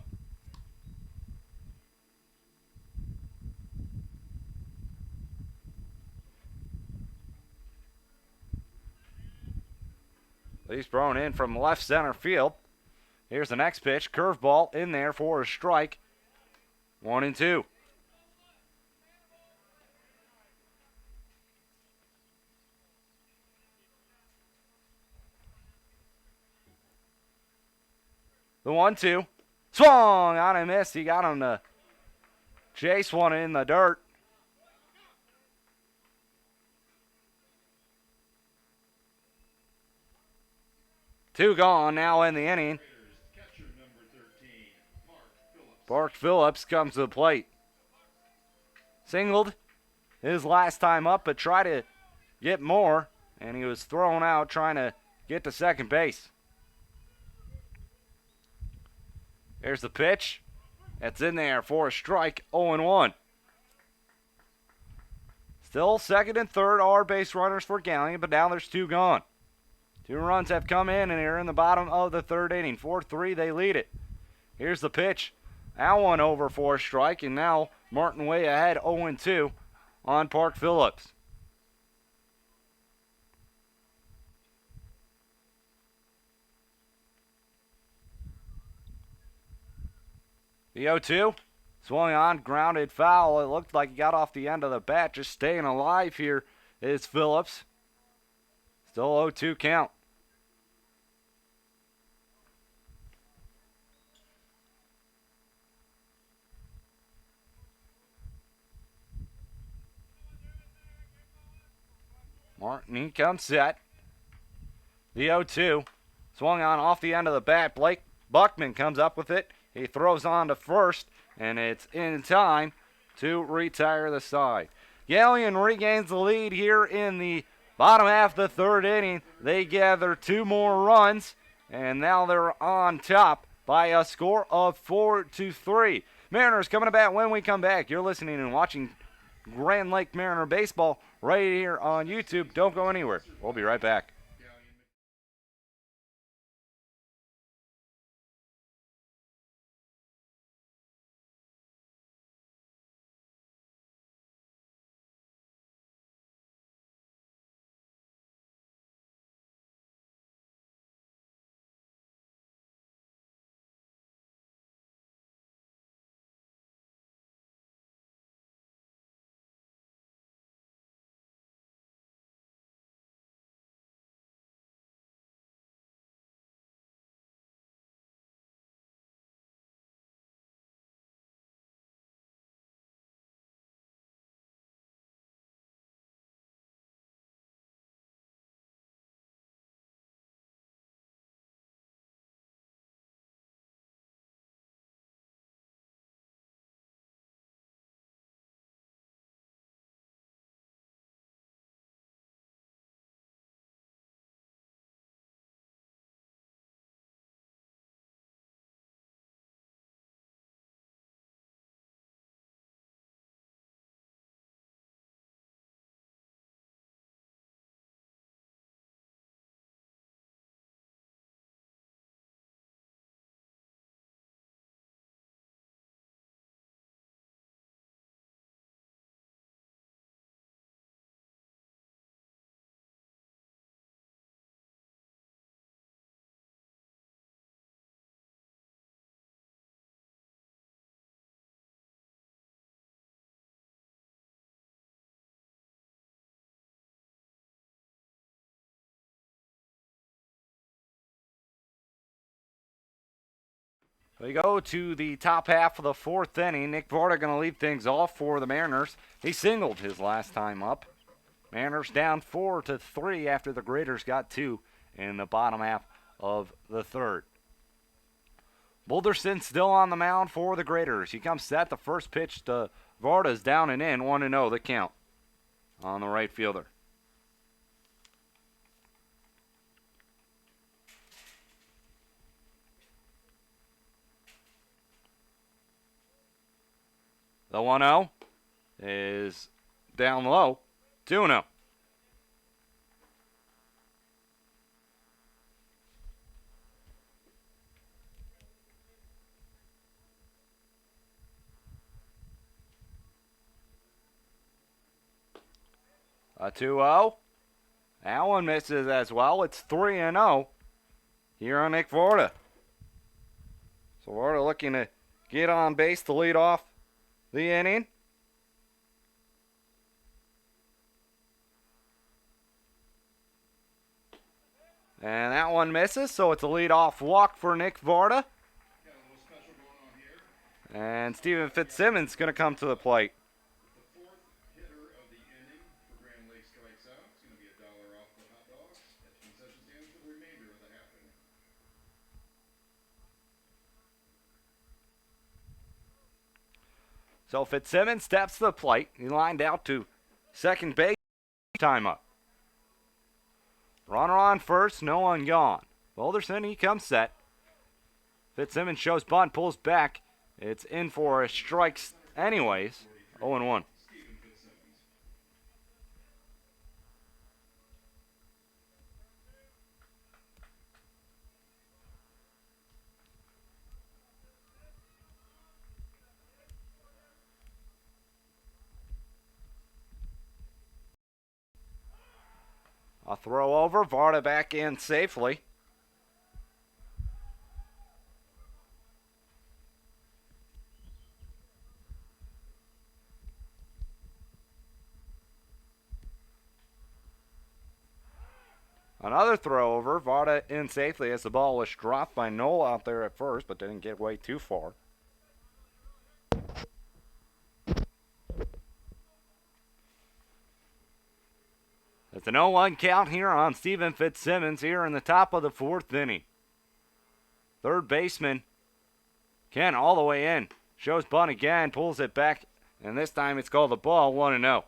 He's thrown in from left center field. Here's the next pitch. Curveball in there for a strike. 1-2. The 1-2. Swung on and missed. He got him to chase one in the dirt. Two gone now in the inning. Catcher number 13, Mark Phillips. Mark Phillips comes to the plate. Singled his last time up, but tried to get more, and he was thrown out trying to get to second base. Here's the pitch. That's in there for a strike. 0-1. Still second and third are base runners for Galion, but now there's two gone. 2 runs have come in here in the bottom of the third inning. 4-3, they lead it. Here's the pitch. That one over for a strike, and now Martin way ahead 0-2 on Park Phillips. The 0-2 swung on, grounded foul. It looked like he got off the end of the bat. Just staying alive here is Phillips. Still 0-2 count. Martin, he comes set. The 0-2 swung on off the end of the bat. Blake Buckman comes up with it. He throws on to first, and it's in time to retire the side. Galion regains the lead here in the bottom half of the third inning. They gather 2 more runs, and now they're on top by a score of 4-3. Mariners coming to bat when we come back. You're listening and watching Grand Lake Mariner Baseball right here on YouTube. Don't go anywhere. We'll be right back. We go to the top half of the fourth inning. Nick Varda going to lead things off for the Mariners. He singled his last time up. Mariners down 4-3 after the Graders got 2 in the bottom half of the third. Boulderson still on the mound for the Graders. He comes set. The first pitch to Varda's down and in. 1-0 the count on the right fielder. The 1-0 is down low. 2-0. A 2-0. That one misses as well. It's 3-0 here on Nick Varda. So Varda looking to get on base to lead off the inning. And that one misses, so it's a leadoff walk for Nick Varda. And Steven Fitzsimmons going to come to the plate. The fourth hitter of the inning for Grand Lake strikes out. It's going to be $1 off the hot dogs at the concession stand for the remainder of the half inning. So Fitzsimmons steps to the plate. He lined out to second base. Time up. Runner on first, no one gone. Boulderson, he comes set. Fitzsimmons shows bunt, pulls back. It's in for a strike anyways. 0-1. A throw over. Varda back in safely. Another throw over. Varda in safely as the ball was dropped by Noel out there at first, but didn't get way too far. It's an 0-1 count here on Stephen Fitzsimmons here in the top of the fourth inning. Third baseman, Ken, all the way in. Shows bunt again, pulls it back, and this time it's called the ball, 1-0.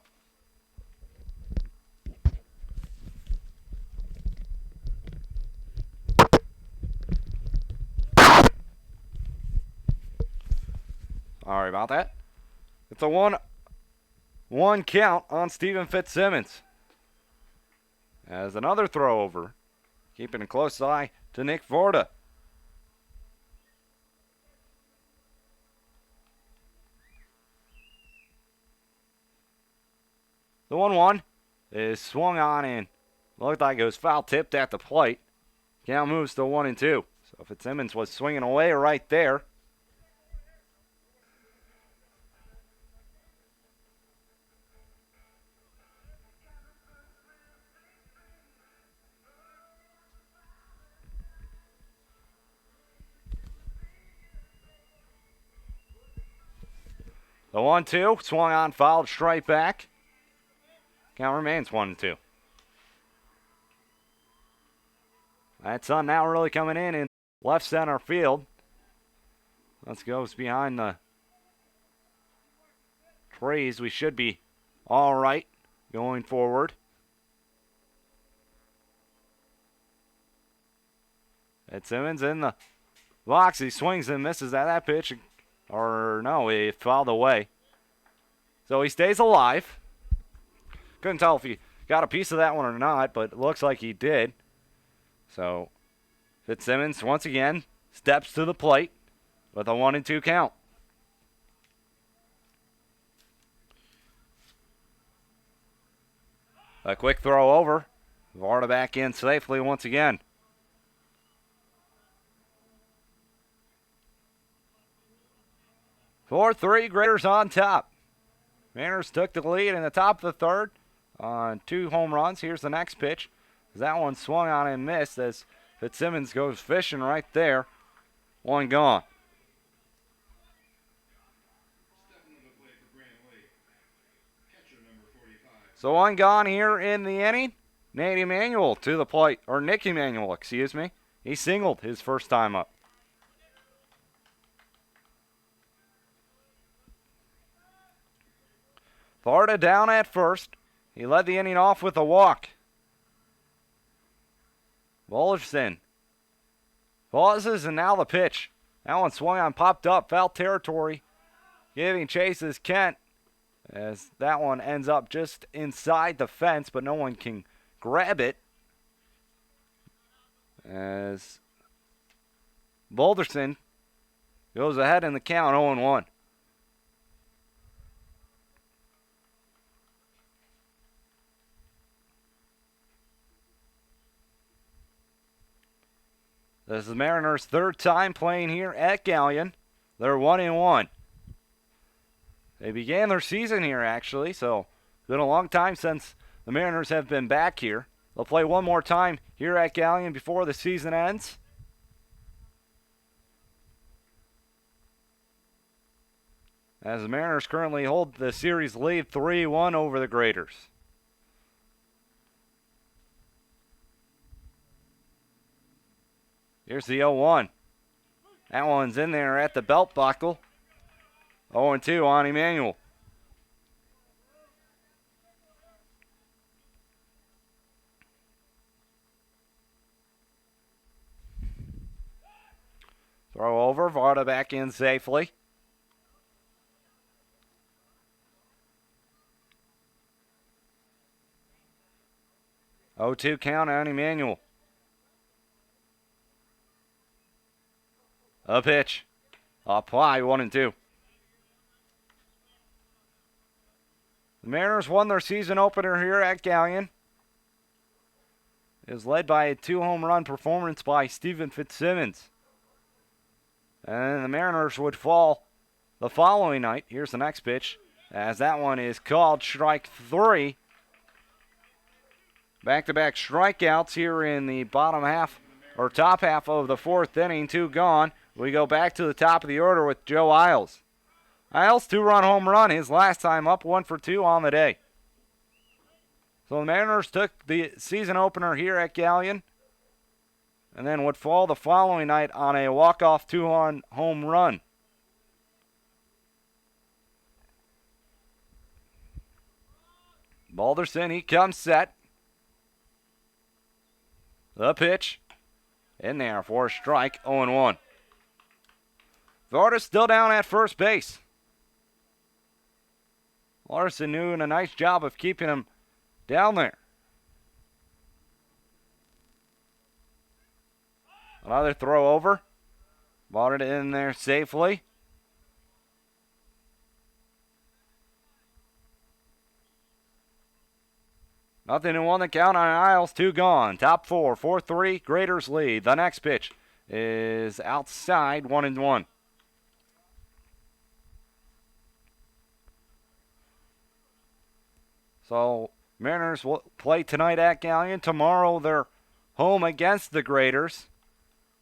Sorry about that. It's a 1-1 count on Stephen Fitzsimmons. As another throw over, keeping a close eye to Nick Varda. The 1-1 is swung on and looked like it was foul tipped at the plate. Count moves to 1-2. So Fitzsimmons was swinging away right there. The 1-2 swung on, fouled straight back. Count remains 1-2. That sun now really coming in left center field. Let's go behind the trees. We should be all right going forward. Fitzsimmons in the box. He swings and misses at that pitch. Or no, he fouled away. So he stays alive. Couldn't tell if he got a piece of that one or not, but it looks like he did. So Fitzsimmons, once again, steps to the plate with a 1-2 count. A quick throw over. Varda back in safely once again. 4-3, Graders on top. Mariners took the lead in the top of the third on 2 home runs. Here's the next pitch. That one swung on and missed as Fitzsimmons goes fishing right there. One gone. So one gone here in the inning. Nate Emanuel to the plate, or Nick Emanuel, excuse me. He singled his first time up. Varda down at first. He led the inning off with a walk. Wollerson pauses, and now the pitch. That one swung on, popped up, foul territory. Giving chase is Kent, as that one ends up just inside the fence, but no one can grab it. As Boulderson goes ahead in the count, 0-1. This is the Mariners' third time playing here at Galion. They're 1-1. They began their season here, actually, so it's been a long time since the Mariners have been back here. They'll play one more time here at Galion before the season ends. As the Mariners currently hold the series lead 3-1 over the Graders. Here's the 0-1. That one's in there at the belt buckle. 0-2 on Emanuel. Throw over. Varda back in safely. Oh, 2 count on Emanuel. A pitch. Up high, 1-2. The Mariners won their season opener here at Galion. is led by a 2-home run performance by Stephen Fitzsimmons. And the Mariners would fall the following night. Here's the next pitch, as that one is called strike 3. Back-to-back strikeouts here in the bottom half, or top half of the 4th inning, 2 gone. We go back to the top of the order with Joe Isles. Isles, 2-run home run, his last time up, 1 for 2 on the day. So the Mariners took the season opener here at Galion, and then would fall the following night on a walk-off 2-run home run. Balderson, he comes set. The pitch in there for a strike, 0-1. Florida's still down at first base. Larson doing a nice job of keeping him down there. Another throw over. Bought it in there safely. Nothing in 1 to count on Isles, 2 gone. Top 4, 4-3, Graders lead. The next pitch is outside, 1-1. So Mariners will play tonight at Galion. Tomorrow they're home against the Graders.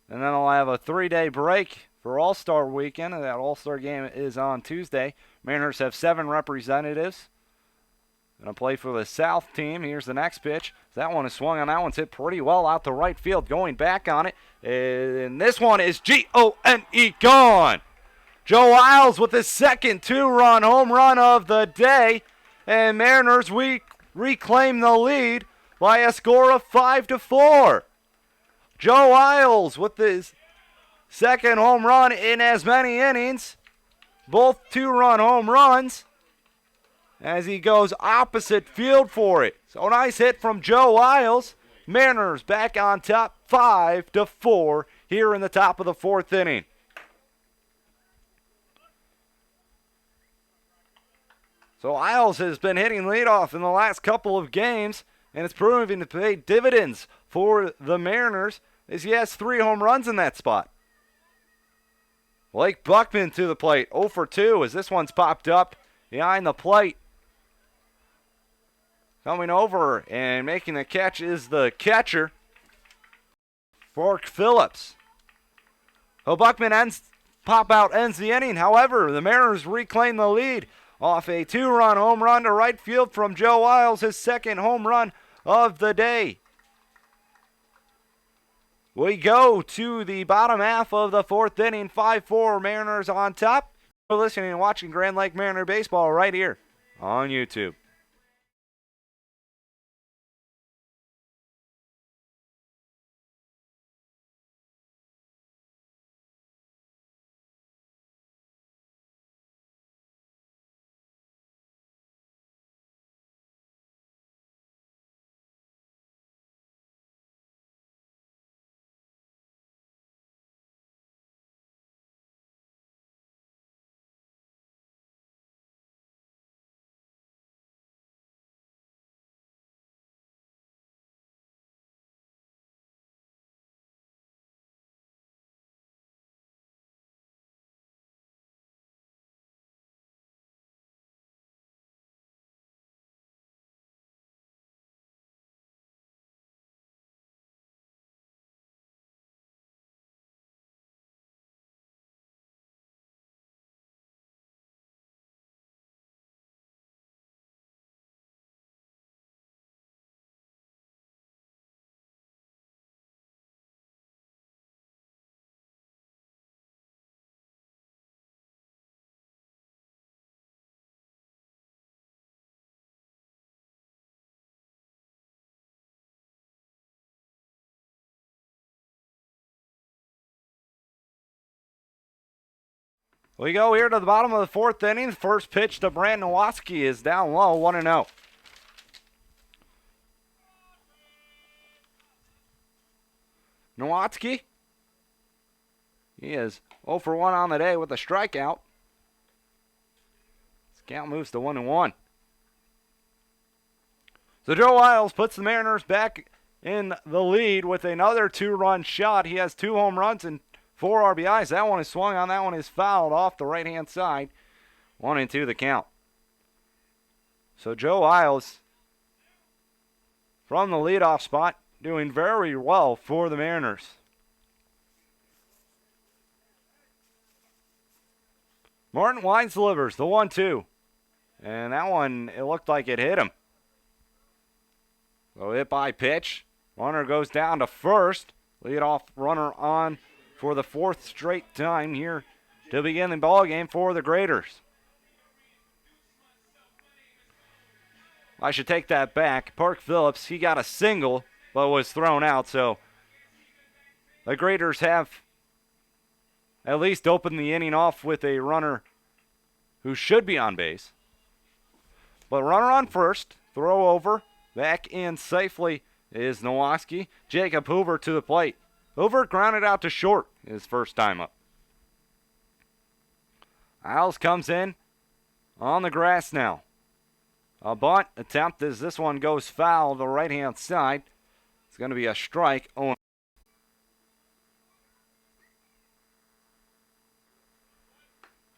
And then they'll have a 3-day break for All-Star Weekend. And that All-Star game is on Tuesday. Mariners have 7 representatives. Going to play for the South team. Here's the next pitch. That one is swung on. That one's hit pretty well out to right field. Going back on it. And this one is G-O-N-E, gone. Joe Isles with his second 2-run home run of the day. And Mariners reclaim the lead by a score of 5-4. Joe Isles with his second home run in as many innings. Both 2-run home runs, as he goes opposite field for it. So nice hit from Joe Isles. Mariners back on top, 5-4 here in the top of the 4th inning. So Isles has been hitting leadoff in the last couple of games, and it's proving to pay dividends for the Mariners as he has 3 home runs in that spot. Blake Buckman to the plate, 0 for 2 as this one's popped up behind the plate. Coming over and making the catch is the catcher, Fork Phillips. So Buckman ends the inning. However, the Mariners reclaim the lead off a 2-run home run to right field from Joe Isles, his second home run of the day. We go to the bottom half of the 4th inning, 5-4, Mariners on top. You're listening and watching Grand Lake Mariner Baseball right here on YouTube. We go here to the bottom of the 4th inning. The first pitch to Brandon Nowatzki is down low, 1-0. Nowatzki, he is 0 for 1 on the day with a strikeout. His count moves to 1-1. So Joe Isles puts the Mariners back in the lead with another 2-run shot. He has 2 home runs and 4 RBIs. That one is swung on. That one is fouled off the right-hand side. 1-2 the count. So Joe Isles from the leadoff spot doing very well for the Mariners. Martin Wines delivers the 1-2. And that one, it looked like it hit him. So hit by pitch. Runner goes down to first. Leadoff runner on for the 4th straight time here to begin the ball game for the Graders. I should take that back. Park Phillips, he got a single, but was thrown out. So the Graders have at least opened the inning off with a runner who should be on base. But runner on first, throw over, back in safely is Nowoski. Jacob Hoover to the plate. Hoover grounded out to short his first time up. Isles comes in on the grass now. A bunt attempt as this one goes foul to the right-hand side. It's going to be a strike.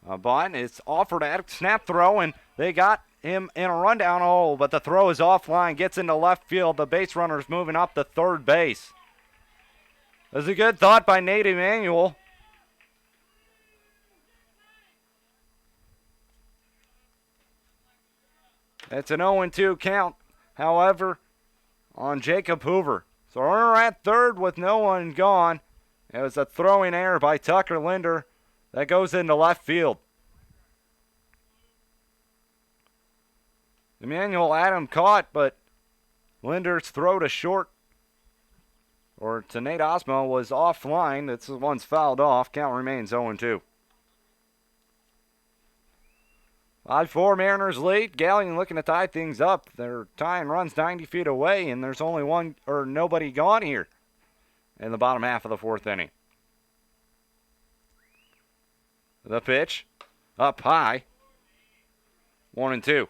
A bunt is offered at snap throw, and they got him in a rundown. Oh, but the throw is offline, gets into left field. The base runner's moving up to third base. That's a good thought by Nate Emanuel. It's an 0-2 count, however, on Jacob Hoover. So runner at third with no one gone. It was a throwing error by Tucker Linder that goes into left field. Emmanuel Adam caught, but Linder's throw to short, or to Nate Osmo, was offline. This one's fouled off. Count remains 0-2. 5-4 Mariners lead. Galion looking to tie things up. Their tying runs 90 feet away, and there's only nobody gone here in the bottom half of the 4th inning. The pitch up high. 1-2.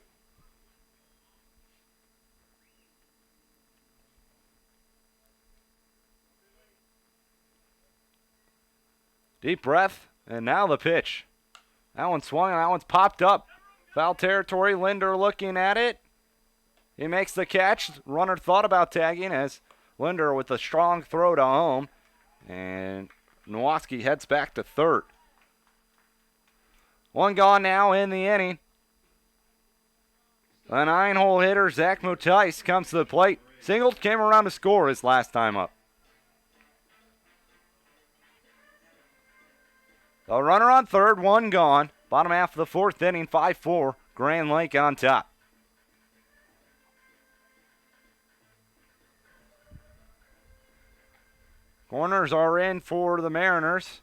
Deep breath, and now the pitch. That one swung, and that one's popped up. Foul territory, Linder looking at it. He makes the catch. Runner thought about tagging as Linder with a strong throw to home. And Nowoski heads back to third. One gone now in the inning. A 9-hole hitter, Zach Motice, comes to the plate. Singled, came around to score his last time up. A runner on third, one gone. Bottom half of the 4th inning, 5-4. Grand Lake on top. Corners are in for the Mariners.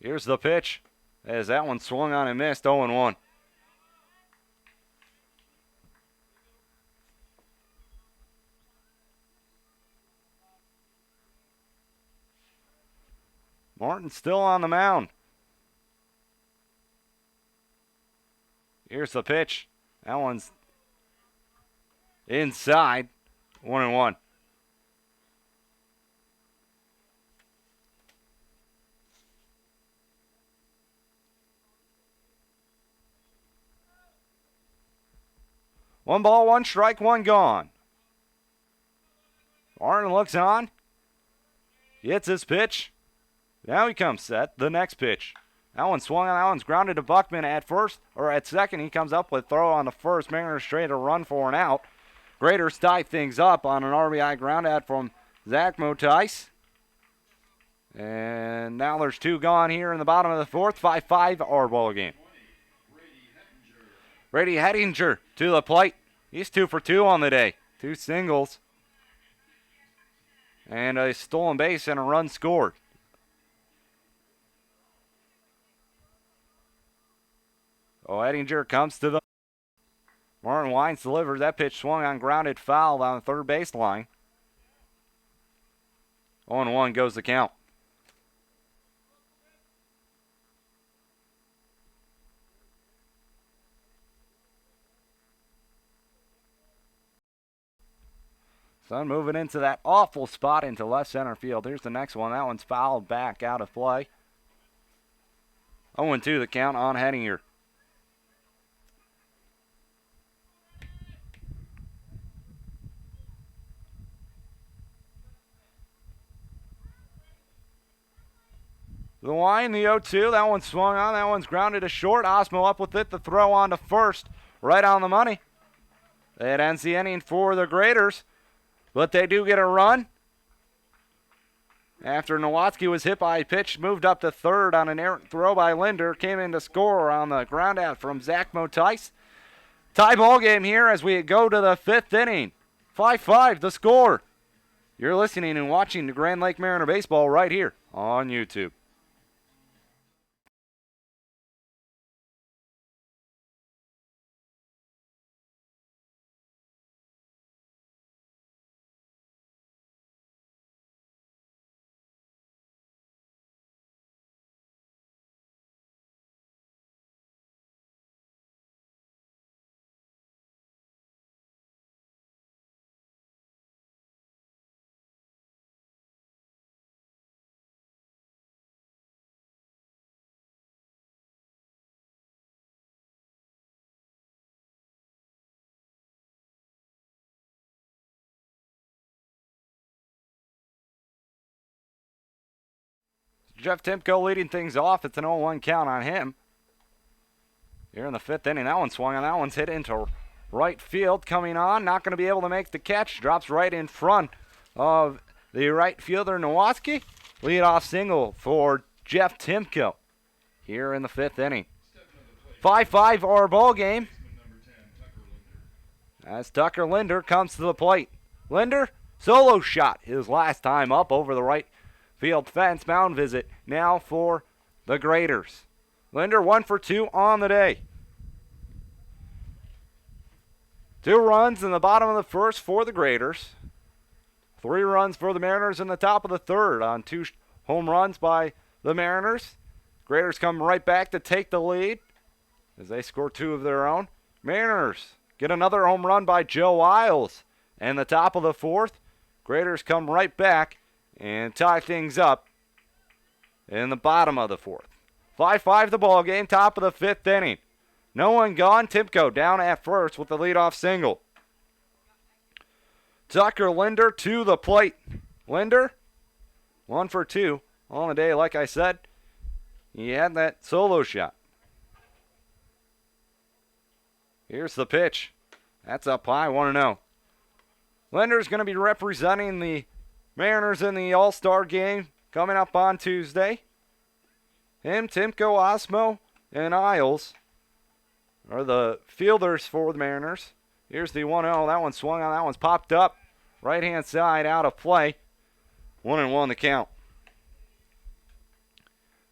Here's the pitch as that one swung on and missed, 0-1. Martin still on the mound. Here's the pitch. That one's inside. 1-1. One ball, one strike, one gone. Martin looks on. Gets his pitch. Now he comes set. The next pitch. That one swung on. That one's grounded to Buckman at first, or at second. He comes up with throw on the first. Mariners straight a run for an out. Graders tie things up on an RBI ground out from Zach Motice. And now there's 2 gone here in the bottom of the 4th. 5-5 our ball game. Brady Hettinger to the plate. He's 2 for 2 on the day. 2 singles. And a stolen base and a run scored. Oh, Hettinger comes to the... Martin Wines delivers. That pitch swung on, grounded foul on the third baseline. 0-1 goes the count. So moving into that awful spot into left center field. Here's the next one. That one's fouled back out of play. 0-2 the count on Henninger. The line, the 0-2. That one swung on. That one's grounded to short. Osmo up with it. The throw on to first. Right on the money. It ends the inning for the Graders. But they do get a run. After Nowatzki was hit by a pitch, moved up to third on an errant throw by Linder. Came in to score on the ground out from Zach Motice. Tie ball game here as we go to the fifth inning. 5-5 the score. You're listening and watching the Grand Lake Mariner Baseball right here on YouTube. Jeff Timko leading things off. It's an 0-1 count on him. Here in the fifth inning, that one swung on. That one's hit into right field. Coming on, not going to be able to make the catch. Drops right in front of the right fielder, Nowatzki. Leadoff single for Jeff Timko here in the fifth inning. 5-5 our ball game. As Tucker Linder comes to the plate. Linder, solo shot his last time up over the right field fence. Mound visit now for the Graders. Linder 1 for 2 on the day. 2 runs in the bottom of the first for the Graders. 3 runs for the Mariners in the top of the third on 2 home runs by the Mariners. Graders come right back to take the lead as they score 2 of their own. Mariners get another home run by Joe Isles in the top of the fourth. Graders come right back and tie things up in the bottom of the fourth. 5-5 the ball game, top of the fifth inning. No one gone. Timko down at first with the leadoff single. Tucker Linder to the plate. Linder, 1 for 2 on the day. Like I said, he had that solo shot. Here's the pitch. That's up high, 1-0. Linder's going to be representing the Mariners in the All-Star game coming up on Tuesday. Him, Timko, Osmo, and Isles are the fielders for the Mariners. Here's the 1-0. That one swung on. That one's popped up. Right-hand side out of play. 1-1 the count.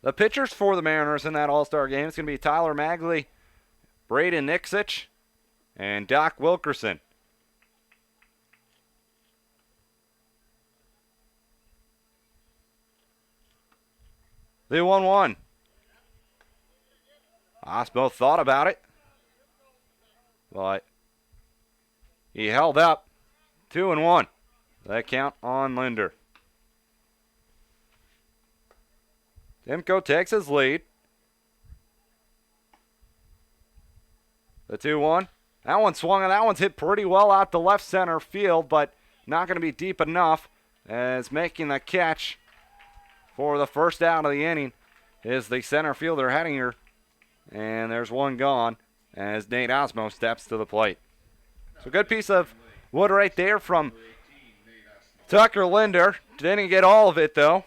The pitchers for the Mariners in that All-Star game is going to be Tyler Magley, Braden Nixich, and Doc Wilkerson. The 1-1. Osmo thought about it, but he held up. 2-1. That count on Linder. Timko takes his lead. The 2-1. That one swung and that one's hit pretty well out to left center field, but not going to be deep enough as making the catch for the first out of the inning is the center fielder Henninger. And there's one gone as Nate Osmo steps to the plate. So good piece of wood right there from Tucker Linder. Didn't get all of it though.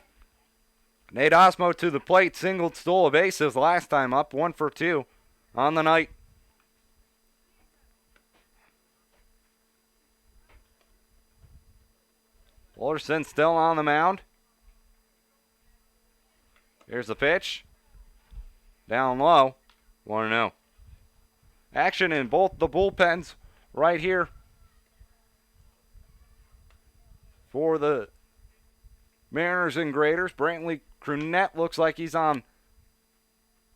Nate Osmo to the plate, singled, stole a base his last time up, 1 for 2 on the night. Fullerson still on the mound. Here's the pitch. Down low. 1-0. Action in both the bullpens right here for the Mariners and Graders. Brantley Crunette looks like he's on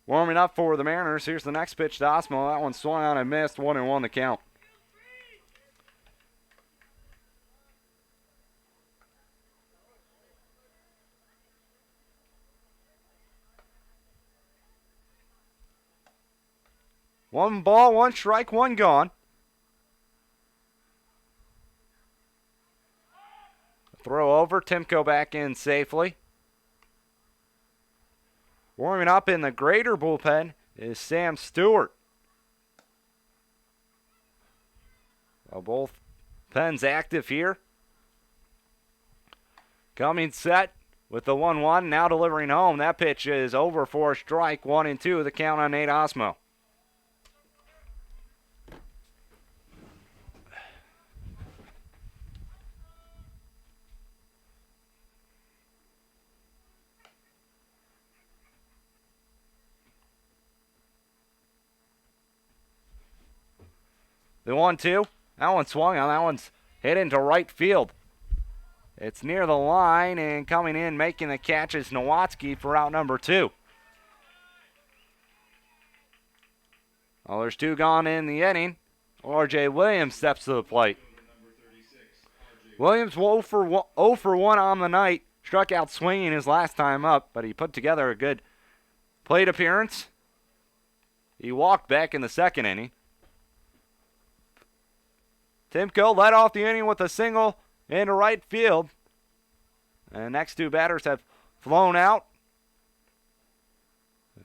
warming up for the Mariners. Here's the next pitch to Osmo. That one swung on and missed. 1-1 the count. 1 ball, 1 strike, 1 gone. Throw over. Timko back in safely. Warming up in the greater bullpen is Sam Stewart. Well, both pens active here. Coming set with the 1-1, now delivering home. That pitch is over for a strike, 1-2, the count on Nate Osmo. The 1-2, that one swung on, that one's hit into right field. It's near the line, and coming in making the catch is Nowatzki for out number 2. Well, there's 2 gone in the inning. R.J. Williams steps to the plate. Williams 0 for 1 on the night. Struck out swinging his last time up, but he put together a good plate appearance. He walked back in the second inning. Timko led off the inning with a single into right field. And next 2 batters have flown out,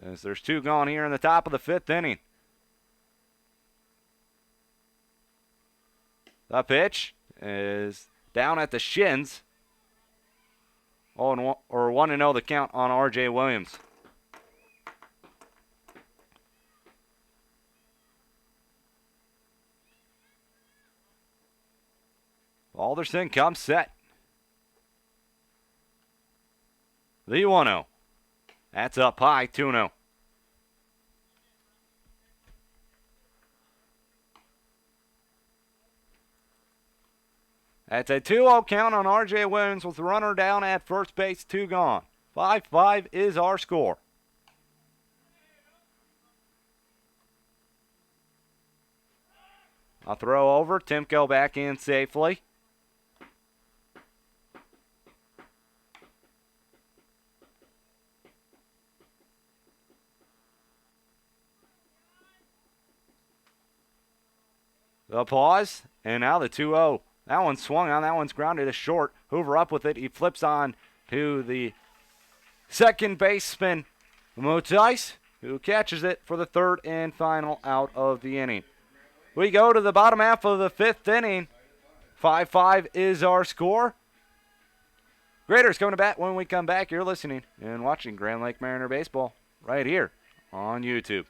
as there's 2 gone here in the top of the 5th inning. The pitch is down at the shins. 1-0 the count on R.J. Williams. Alderson comes set. The 1-0. That's up high, 2-0. That's a 2-0 count on R.J. Williams with the runner down at first base, 2 gone. 5-5 is our score. A throw over. Timko back in safely. The pause, and now the 2-0. That one swung on. That one's grounded to short. Hoover up with it. He flips on to the second baseman, Motais, who catches it for the 3rd and final out of the inning. We go to the bottom half of the 5th inning. 5-5 is our score. Graders coming to bat when we come back. You're listening and watching Grand Lake Mariner Baseball right here on YouTube.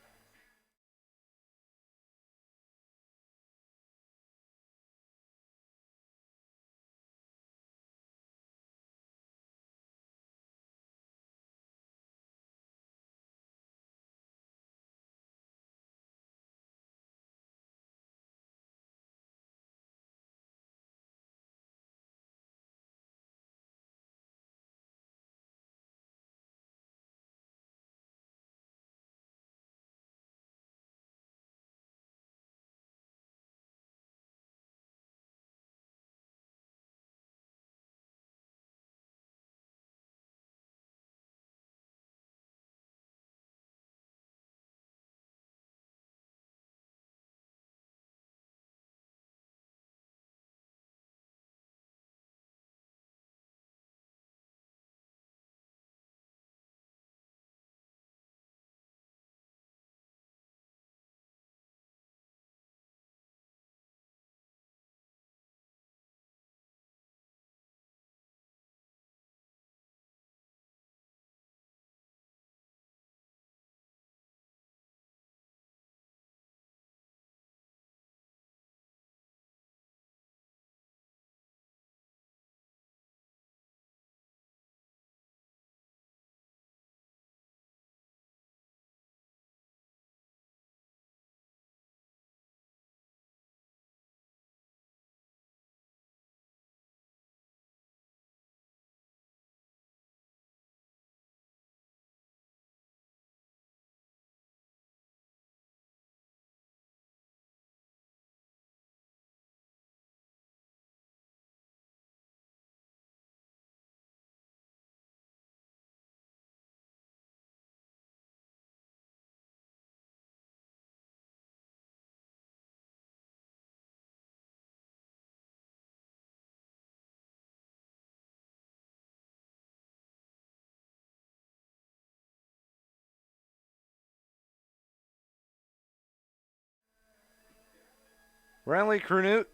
Brentley Cronut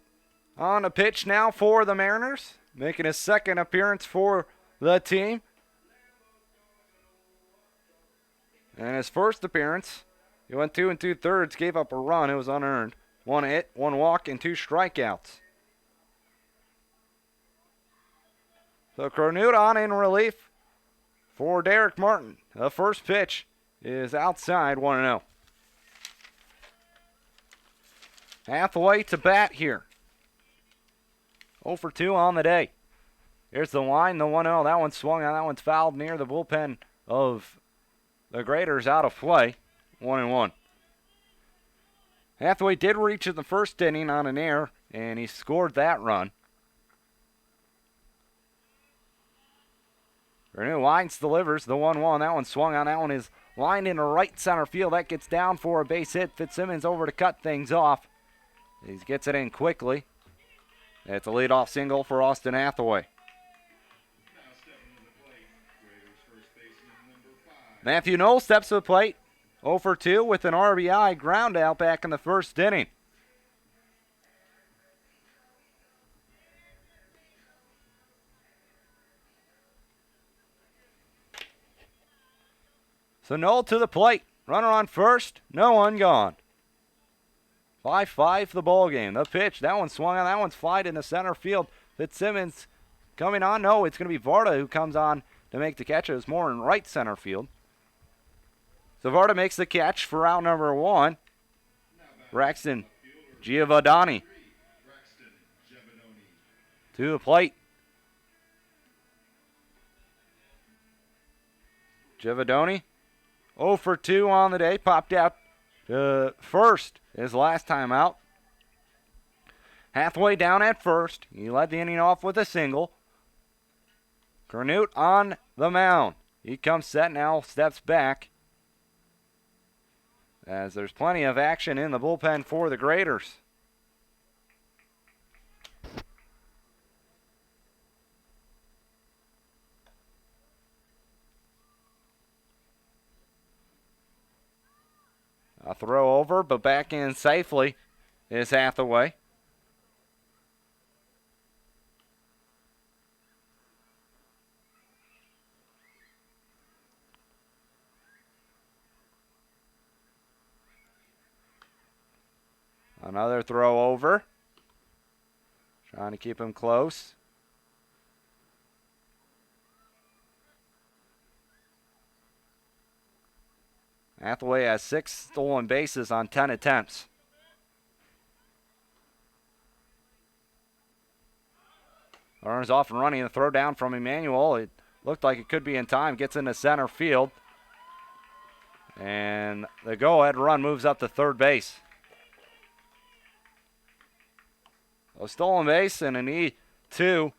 on the pitch now for the Mariners, making his second appearance for the team. And his first appearance, he went 2 2/3, gave up a run. It was unearned. 1 hit, 1 walk, and 2 strikeouts. So Cronut on in relief for Derek Martin. The first pitch is outside, 1-0. Hathaway to bat here. 0 for 2 on the day. Here's the line, the 1-0. That one's swung on. That one's fouled near the bullpen of the Graders, out of play. 1-1. Hathaway did reach in the first inning on an error, and he scored that run. Cronut lines, delivers the 1-1. That one swung on. That one is lined into right center field. That gets down for a base hit. Fitzsimmons over to cut things off. He gets it in quickly. It's a leadoff single for Austin Hathaway. Now stepping to the plate, Raiders first baseman number 5. Matthew Knoll steps to the plate. 0 for 2 with an RBI ground out back in the first inning. So Knoll to the plate. Runner on first. No one gone. 5-5 the ball game. The pitch. That one swung on. That one's flied into center field. Fitzsimmons coming on. No, it's going to be Varda who comes on to make the catch. It was more in right center field. So Varda makes the catch for out number 1. Braxton Giovanni to the plate. Giovanni 0 for 2 on the day. Popped out to first his last time out. Hathaway down at first. He led the inning off with a single. Cronut on the mound. He comes set now, steps back, as there's plenty of action in the bullpen for the Graders. A throw over, but back in safely is Hathaway. Another throw over. Trying to keep him close. Hathaway has 6 stolen bases on 10 attempts. Runners off and running. A throw down from Emmanuel. It looked like it could be in time. Gets into center field. And the go-ahead run moves up to third base. A stolen base and an E2.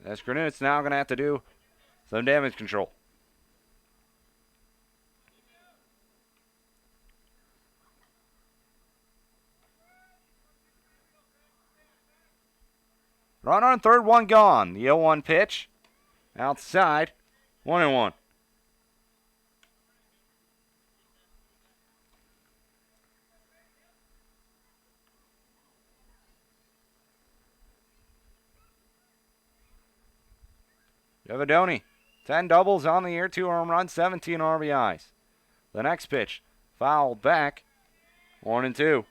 As Cronut's now going to have to do some damage control. Runner on third, 1 gone. The 0-1 pitch. Outside. 1-1. Giovanni, 10 doubles on the year, 2 home runs, 17 RBIs. The next pitch, fouled back, 1-2.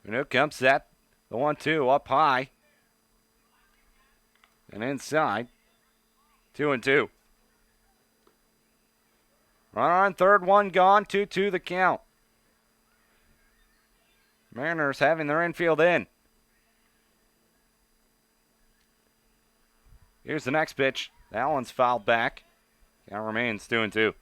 Cronut comes set, the 1-2 up high. And inside, 2-2. Runner on third, 1 gone, 2-2 the count. Mariners having their infield in. Here's the next pitch. That one's fouled back. Count remains 2-2.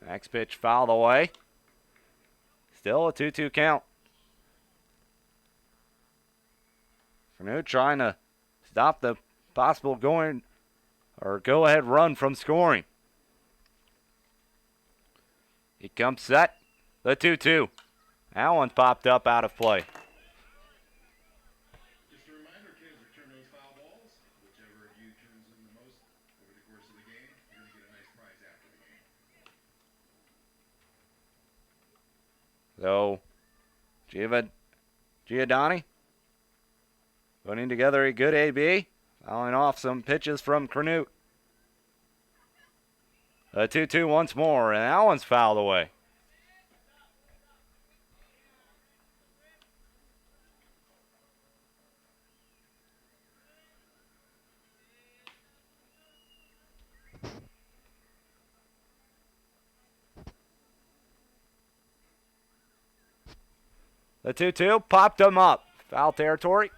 Next pitch fouled away. Still a 2-2 count. Canute trying to stop the possible go-ahead run from scoring. He comes set. The 2-2. That one's popped up out of play. Just a reminder, kids, return those foul balls. Whichever of you turns them the most over the course of the game, you're going to get a nice prize after the game. So, Giordani putting together a good AB, fouling off some pitches from Canute. A 2-2 once more, and that one's fouled away. The 2-2 popped him up. Foul territory.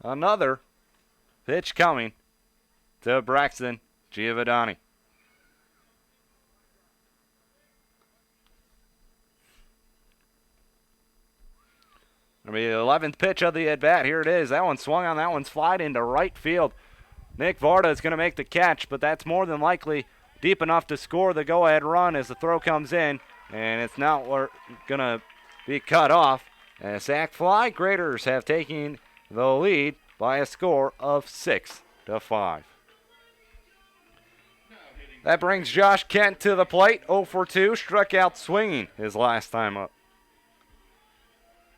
Another pitch coming to Braxton Giovanni. Gonna be the 11th pitch of the at-bat. Here it is. That one swung on. That one's flied into right field. Nick Varda is going to make the catch, but that's more than likely deep enough to score the go-ahead run as the throw comes in, and it's not going to be cut off. And a sac fly, Graders have taken the lead by a score of 6-5. That brings Josh Kent to the plate, 0 for 2, struck out swinging his last time up.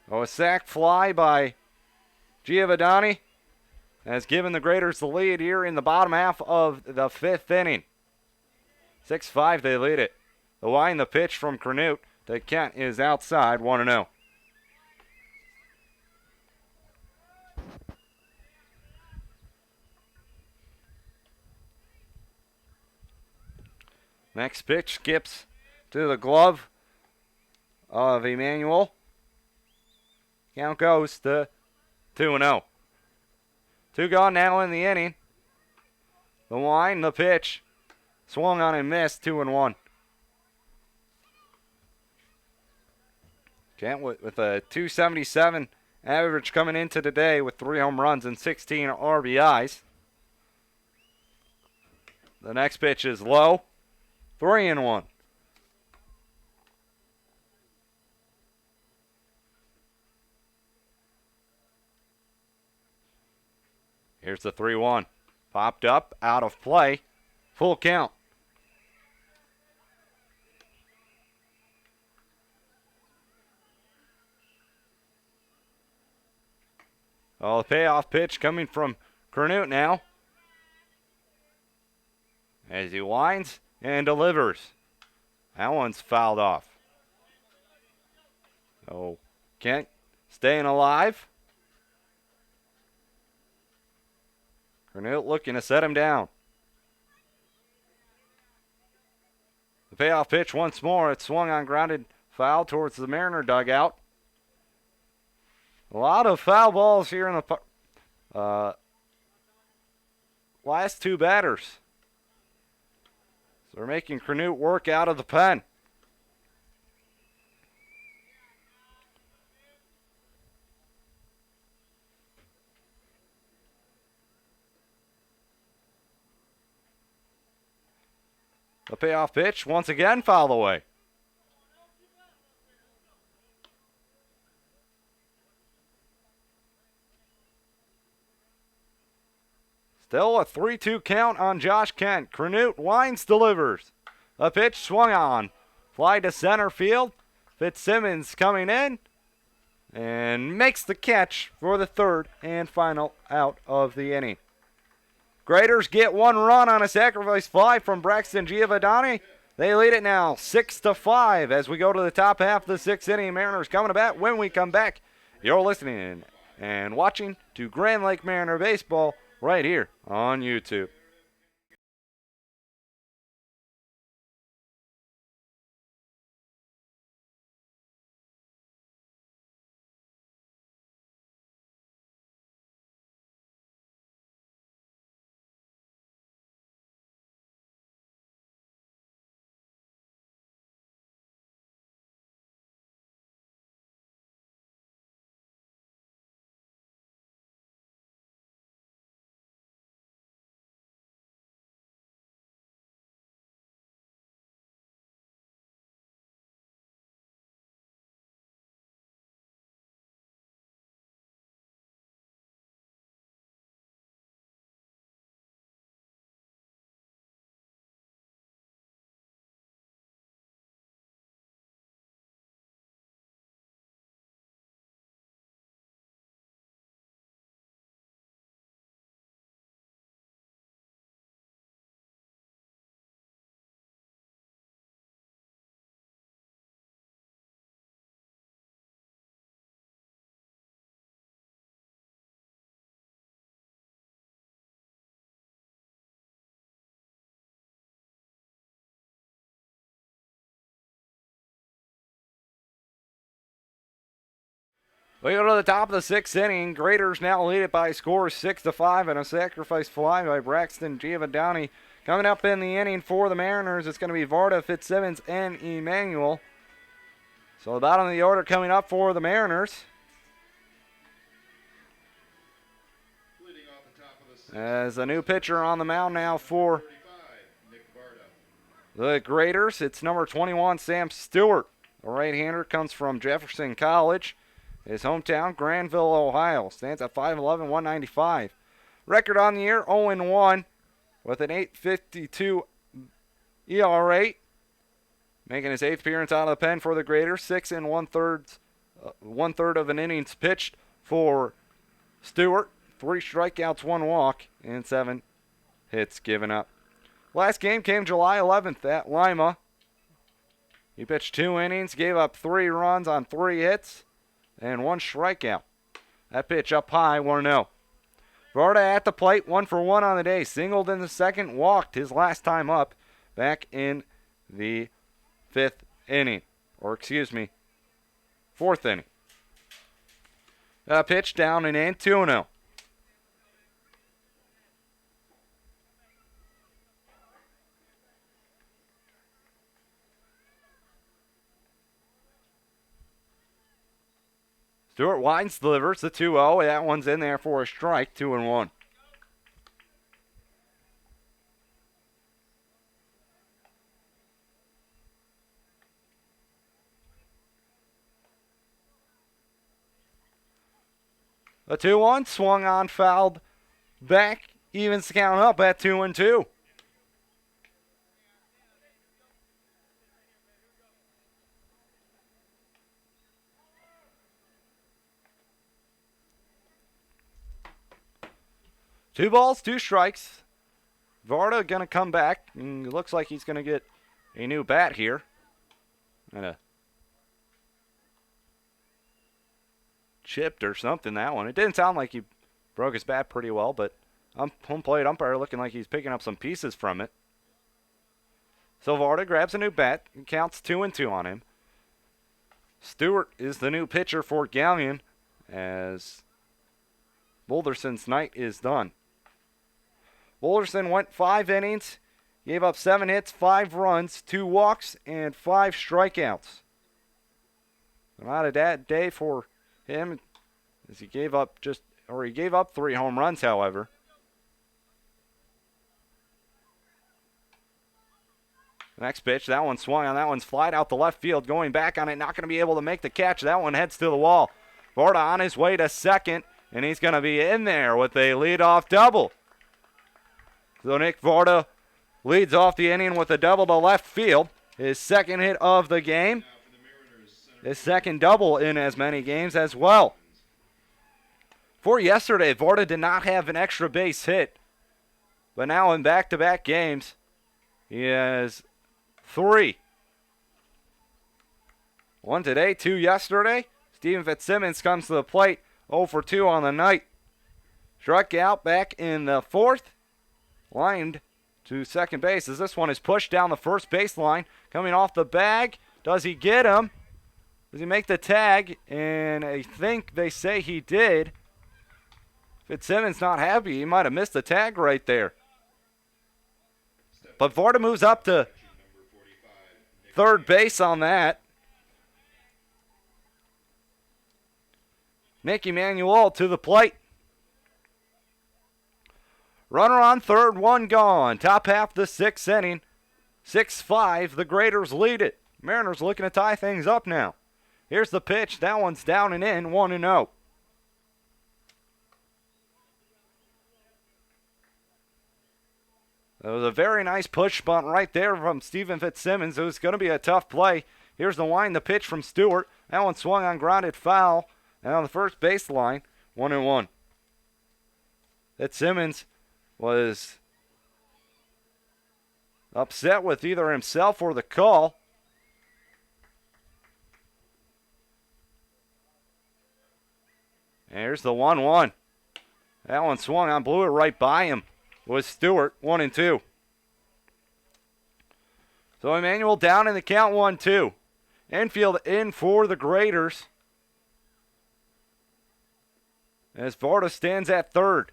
A sac fly by Giovanni has given the Graders the lead here in the bottom half of the 5th inning. 6-5, they lead it. The line, the pitch from Canute to Kent is outside, 1-0. Next pitch skips to the glove of Emmanuel. Count goes to 2-0. 2 gone now in the inning. The line, the pitch, swung on and missed, 2-1. Kent with a 277 average coming into today with 3 home runs and 16 RBIs. The next pitch is low, 3-1. Here's the 3-1. Popped up, out of play, full count. Oh, the payoff pitch coming from Canute now. As he winds and delivers. That one's fouled off. So, Kent staying alive. Canute looking to set him down. The payoff pitch once more. It swung on, grounded foul towards the Mariner dugout. A lot of foul balls here in the last 2 batters. So they're making Canute work out of the pen. The payoff pitch, once again, fouled away. Still a 3-2 count on Josh Kent. Canute winds, delivers. A pitch swung on. Fly to center field. Fitzsimmons coming in and makes the catch for the 3rd and final out of the inning. Graders get 1 run on a sacrifice fly from Braxton Giovanni. They lead it now 6-5 as we go to the top half of the 6th inning. Mariners coming to bat. When we come back, you're listening and watching to Grand Lake Mariner Baseball right here on YouTube. We go to the top of the 6th inning. Graders now lead it by a score of 6-5 and a sacrifice fly by Braxton Giovanni. Coming up in the inning for the Mariners, it's going to be Varda, Fitzsimmons, and Emmanuel. So the bottom of the order coming up for the Mariners. Leading off the top of the 6th, As a new pitcher on the mound now for 35, Nick Varda. the Graders, it's number 21, Sam Stewart. The right-hander comes from Jefferson College. His hometown, Granville, Ohio. Stands at 5'11", 195. Record on the year, 0-1 with an 8.52 ERA. Making his 8th appearance out of the pen for the Graders. 6 1/3 of an innings pitched for Stewart. 3 strikeouts, 1 walk, and 7 hits given up. Last game came July 11th at Lima. He pitched 2 innings, gave up 3 runs on 3 hits, and 1 strikeout. That pitch up high, 1-0. Varda at the plate, 1 for 1 on the day. Singled in the second, walked his last time up back in the 5th inning. Or, excuse me, 4th inning. Pitch down and in, 2-0. Stewart winds, delivers the 2-0. That one's in there for a strike, 2-1. The 2-1 swung on, fouled back, evens the count up at 2-2. Two balls, 2 strikes. Varda going to come back. And it looks like he's going to get a new bat here. And a chipped or something, that one. It didn't sound like he broke his bat pretty well, but home plate umpire looking like he's picking up some pieces from it. So Varda grabs a new bat and counts 2-2 on him. Stewart is the new pitcher for Galion as Boulderson's night is done. Boulderson went 5 innings, gave up 7 hits, 5 runs, 2 walks, and 5 strikeouts. Not a bad day for him as he gave up 3 home runs, however. Next pitch, that one swung on, that one's flied out the left field, going back on it, not going to be able to make the catch. That one heads to the wall. Varda on his way to second, and he's going to be in there with a leadoff double. So Nick Varda leads off the inning with a double to left field. His second hit of the game. His second double in as many games as well. For yesterday, Varda did not have an extra base hit. But now in back-to-back games, he has 3. 1 today, 2 yesterday. Steven Fitzsimmons comes to the plate, 0 for 2 on the night. Struck out back in the 4th. Lined to second base as this one is pushed down the first baseline. Coming off the bag. Does he get him? Does he make the tag? And I think they say he did. Fitzsimmons not happy. He might have missed the tag right there. But Varda moves up to third base on that. Nick Emmanuel to the plate. Runner on third, 1 gone. Top half the 6th inning. 6-5, the Graders lead it. Mariners looking to tie things up now. Here's the pitch. That one's down and in, 1-0. That was a very nice push bunt right there from Steven Fitzsimmons. It was going to be a tough play. Here's the wind, the pitch from Stewart. That one swung on, grounded foul. And on the first baseline, 1-1. Fitzsimmons was upset with either himself or the call. And here's the 1-1. That one swung on, blew it right by him. Was Stewart, 1-2. So Emmanuel down in the count, 1-2. Infield in for the Graders. as Varda stands at third.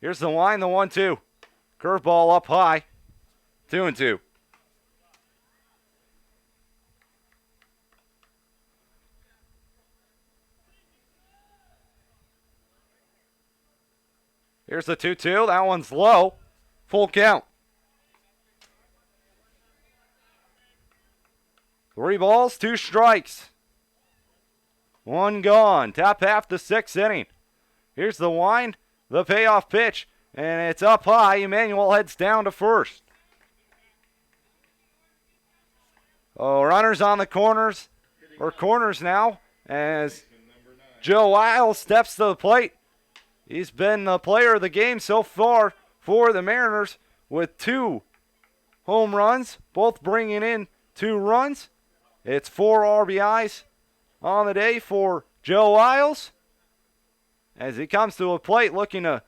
Here's the line, the 1-2. Curveball up high. 2-2. Here's the 2-2. That one's low. Full count. 3 balls, 2 strikes. 1 gone. Top half the 6th inning. Here's the wind, the payoff pitch, and it's up high. Emmanuel heads down to first. Oh, runners on the corners now as Joe Isles steps to the plate. He's been the player of the game so far for the Mariners with 2 home runs, both bringing in 2 runs. It's 4 RBIs on the day for Joe Isles as he comes to a plate looking to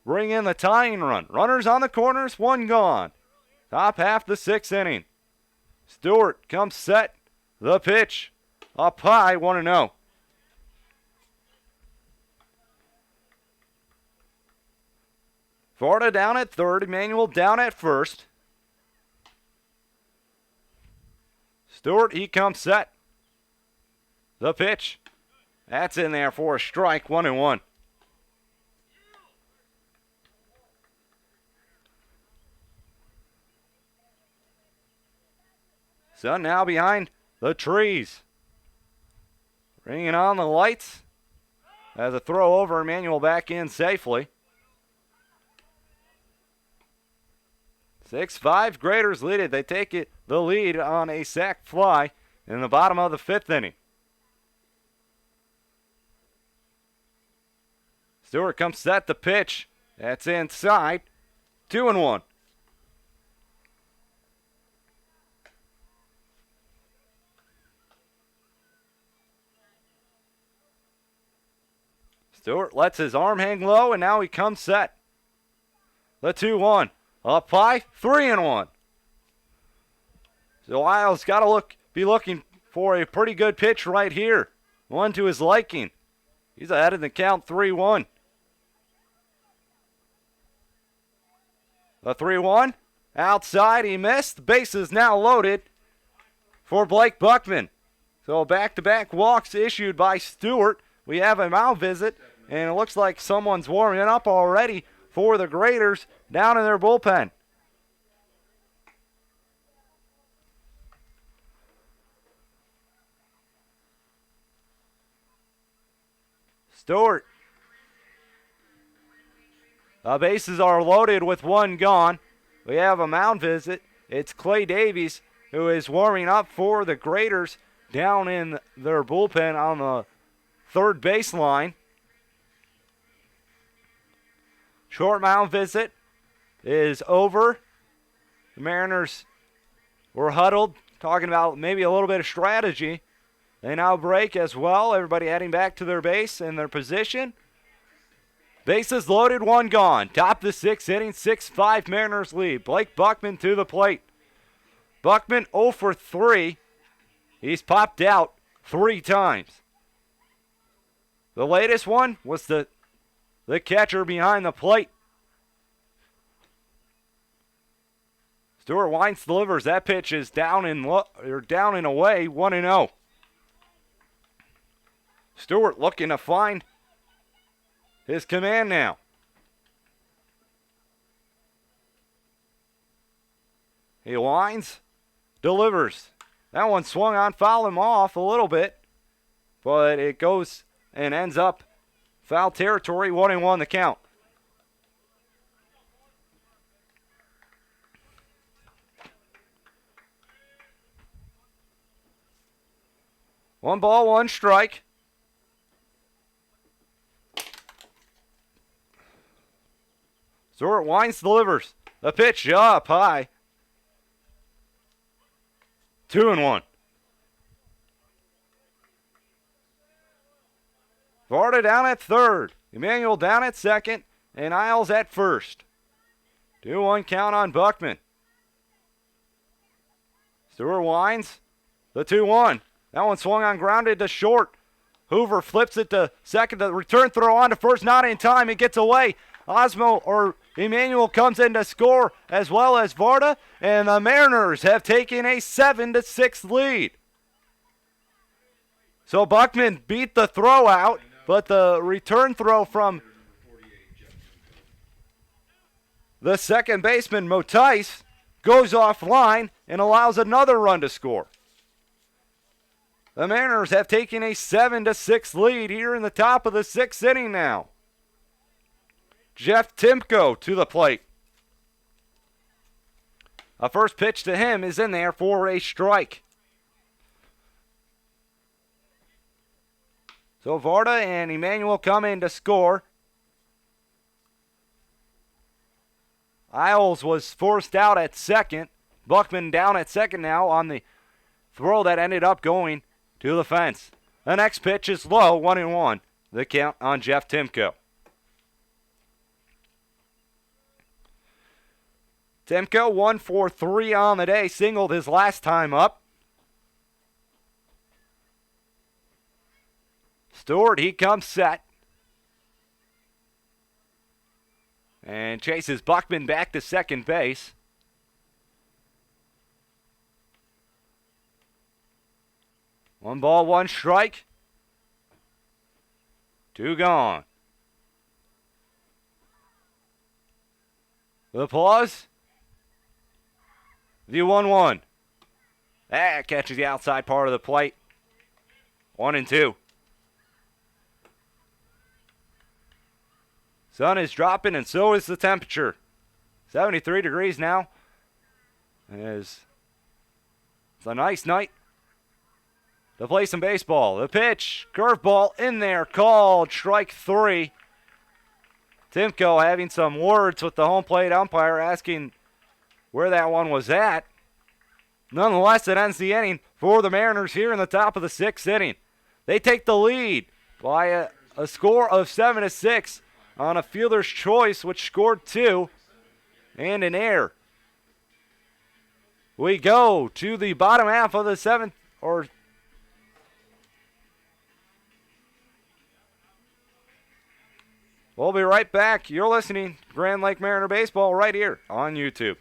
bring in the tying run. Runners on the corners, 1 gone. Top half the 6th inning. Stewart comes set. The pitch up high, 1-0. Varda down at third, Emmanuel down at first. Stewart, he comes set. The pitch. That's in there for a strike, 1-1. Sun now behind the trees. Bringing on the lights. As a throw over, Emmanuel back in safely. 6-5, Graders lead it. They take the lead on a sac fly in the bottom of the 5th inning. Stewart comes set the pitch. That's inside. 2-1. Stewart lets his arm hang low, and now he comes set. The 2-1. Up high, 3-1. So Isles got to be looking for a pretty good pitch right here. One to his liking. He's ahead in the count, 3-1. The 3-1. Outside, he missed. Base is now loaded for Blake Buckman. So back-to-back walks issued by Stewart. We have a mound visit, and it looks like someone's warming up already for the Graders down in their bullpen. Stewart. The bases are loaded with 1 gone. We have a mound visit. It's Clay Davies who is warming up for the Graders down in their bullpen on the third baseline. Short mound visit is over. The Mariners were huddled, talking about maybe a little bit of strategy. They now break as well. Everybody heading back to their base and their position. Bases loaded, 1 gone. Top of the 6th inning, 6-5 Mariners lead. Blake Buckman to the plate. Buckman 0 for 3. He's popped out 3 times. The latest one was the catcher behind the plate. Stewart winds, delivers. That pitch is down and away, 1-0. Stewart looking to find his command now. He winds, delivers. That one swung on, fouled him off a little bit, but it goes and ends up foul territory, 1-1 the count. One ball, 1 strike. Stewart winds, delivers. The pitch up high. 2-1. Varda down at third. Emmanuel down at second. And Isles at first. 2-1 count on Buckman. Stewart winds. The 2-1. That one swung on, grounded to short. Hoover flips it to second. The return throw on to first, not in time. It gets away. Emmanuel comes in to score, as well as Varda, and the Mariners have taken a 7-6 lead. So Buckman beat the throw out, but the return throw from the second baseman, Motice, goes offline and allows another run to score. The Mariners have taken a 7-6 lead here in the top of the sixth inning now. Jeff Timko to the plate. A first pitch to him is in there for a strike. So Varda and Emmanuel come in to score. Isles was forced out at second. Buckman down at second now on the throw that ended up going to the fence. The next pitch is low, 1-1. The count on Jeff Timko. Timko 1 for 3 on the day, singled his last time up. Stewart, he comes set. And chases Buckman back to second base. One ball, one strike. Two gone. The pause. The 1-1. That catches the outside part of the plate. 1-2. Sun is dropping, and so is the temperature. 73 degrees now. It's a nice night to play some baseball. The pitch, curveball in there, called strike 3. Timko having some words with the home plate umpire, asking where that one was at. Nonetheless, it ends the inning for the Mariners here in the top of the sixth inning. They take the lead by a score of 7-6 on a fielder's choice, which scored 2, and an error. We go to the bottom half of the seventh, we'll be right back. You're listening to Grand Lake Mariner Baseball right here on YouTube.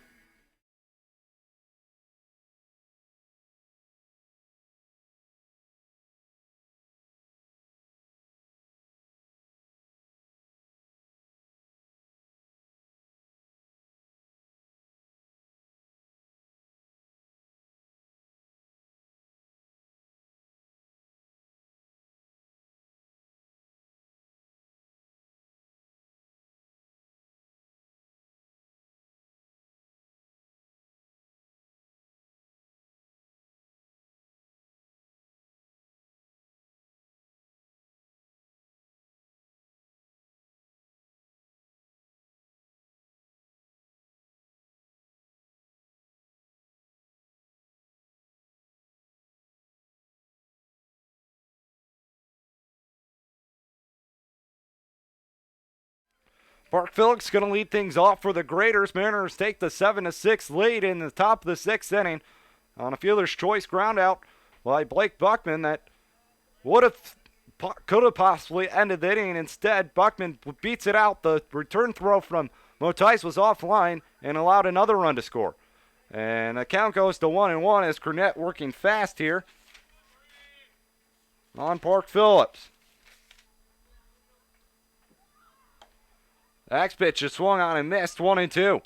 Park Phillips going to lead things off for the Graders. Mariners take the 7-6 lead in the top of the sixth inning on a fielder's choice ground out by Blake Buckman that could have possibly ended the inning. Instead, Buckman beats it out. The return throw from Motice was offline and allowed another run to score. And the count goes to 1-1 as Cornett working fast here on Park Phillips. Next pitch is swung on and missed, 1-2.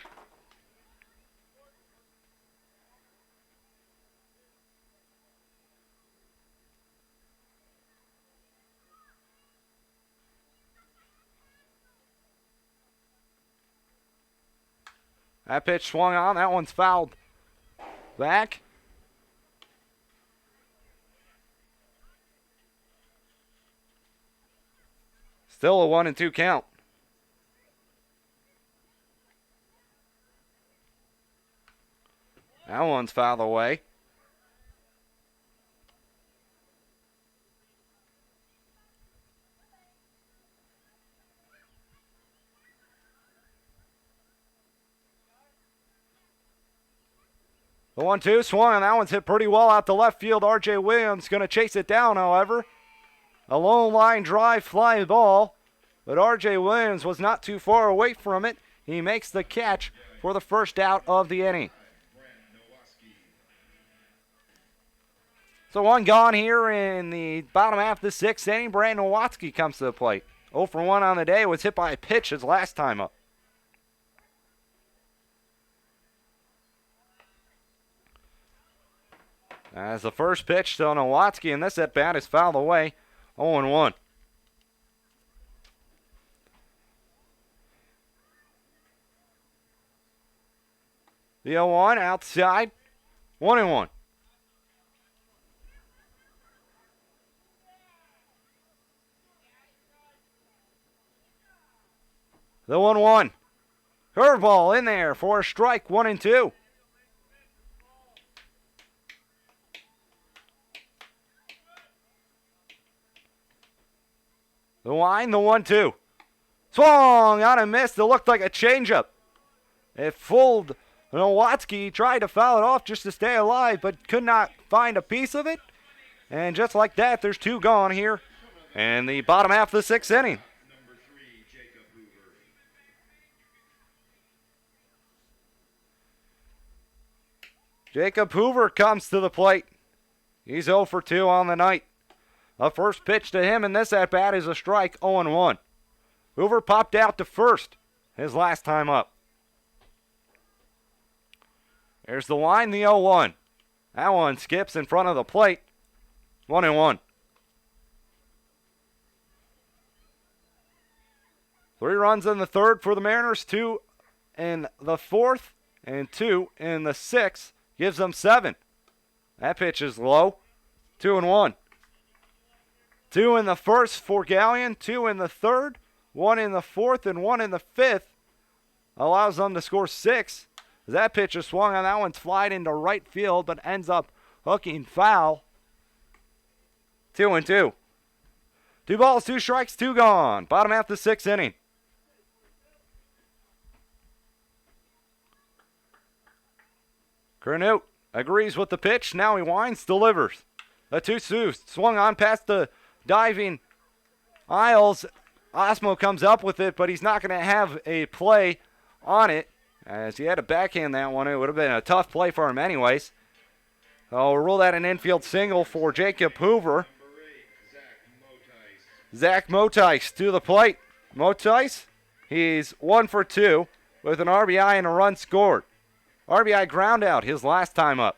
That pitch swung on, that one's fouled back. Still a 1-2 count. That one's fouled away. The 1-2 swung, and that one's hit pretty well out to left field. R.J. Williams going to chase it down, however. A long line drive fly ball, but R.J. Williams was not too far away from it. He makes the catch for the first out of the inning. So one gone here in the bottom half of the sixth inning. Brandon Nowatzki comes to the plate. 0 for 1 on the day, was hit by a pitch his last time up. As the first pitch to Nowatzki in this at bat is fouled away. 0 1. The 0 1 outside. 1 1. The 1 1. Curveball in there for a strike. 1 2. The line, the 1 2. Swung on and missed. It looked like a changeup. It fooled Nowatzki. Tried to foul it off just to stay alive, but could not find a piece of it. And just like that, there's 2 gone here in the bottom half of the sixth inning. Jacob Hoover comes to the plate. He's 0 for 2 on the night. A first pitch to him in this at-bat is a strike, 0 1. Hoover popped out to first his last time up. There's the line, the 0 1. That one skips in front of the plate, 1 1. 3 runs in the third for the Mariners, 2 in the fourth, and 2 in the sixth. Gives them 7. That pitch is low, 2 1. 2 in the first for Galion, 2 in the third, 1 in the fourth, and 1 in the fifth. Allows them to score 6. That pitch is swung on. That one's flied into right field, but ends up hooking foul. 2 2. 2 balls, 2 strikes, 2 gone. Bottom half of the sixth inning. Granute agrees with the pitch. Now he winds, delivers. The 2-2 swung on past the diving Isles. Osmo comes up with it, but he's not going to have a play on it. As he had to backhand that one, it would have been a tough play for him anyways. So we'll rule that an infield single for Jacob Hoover. Zach Motice to the plate. Motice, he's 1 for 2 with an RBI and a run scored. RBI ground out his last time up.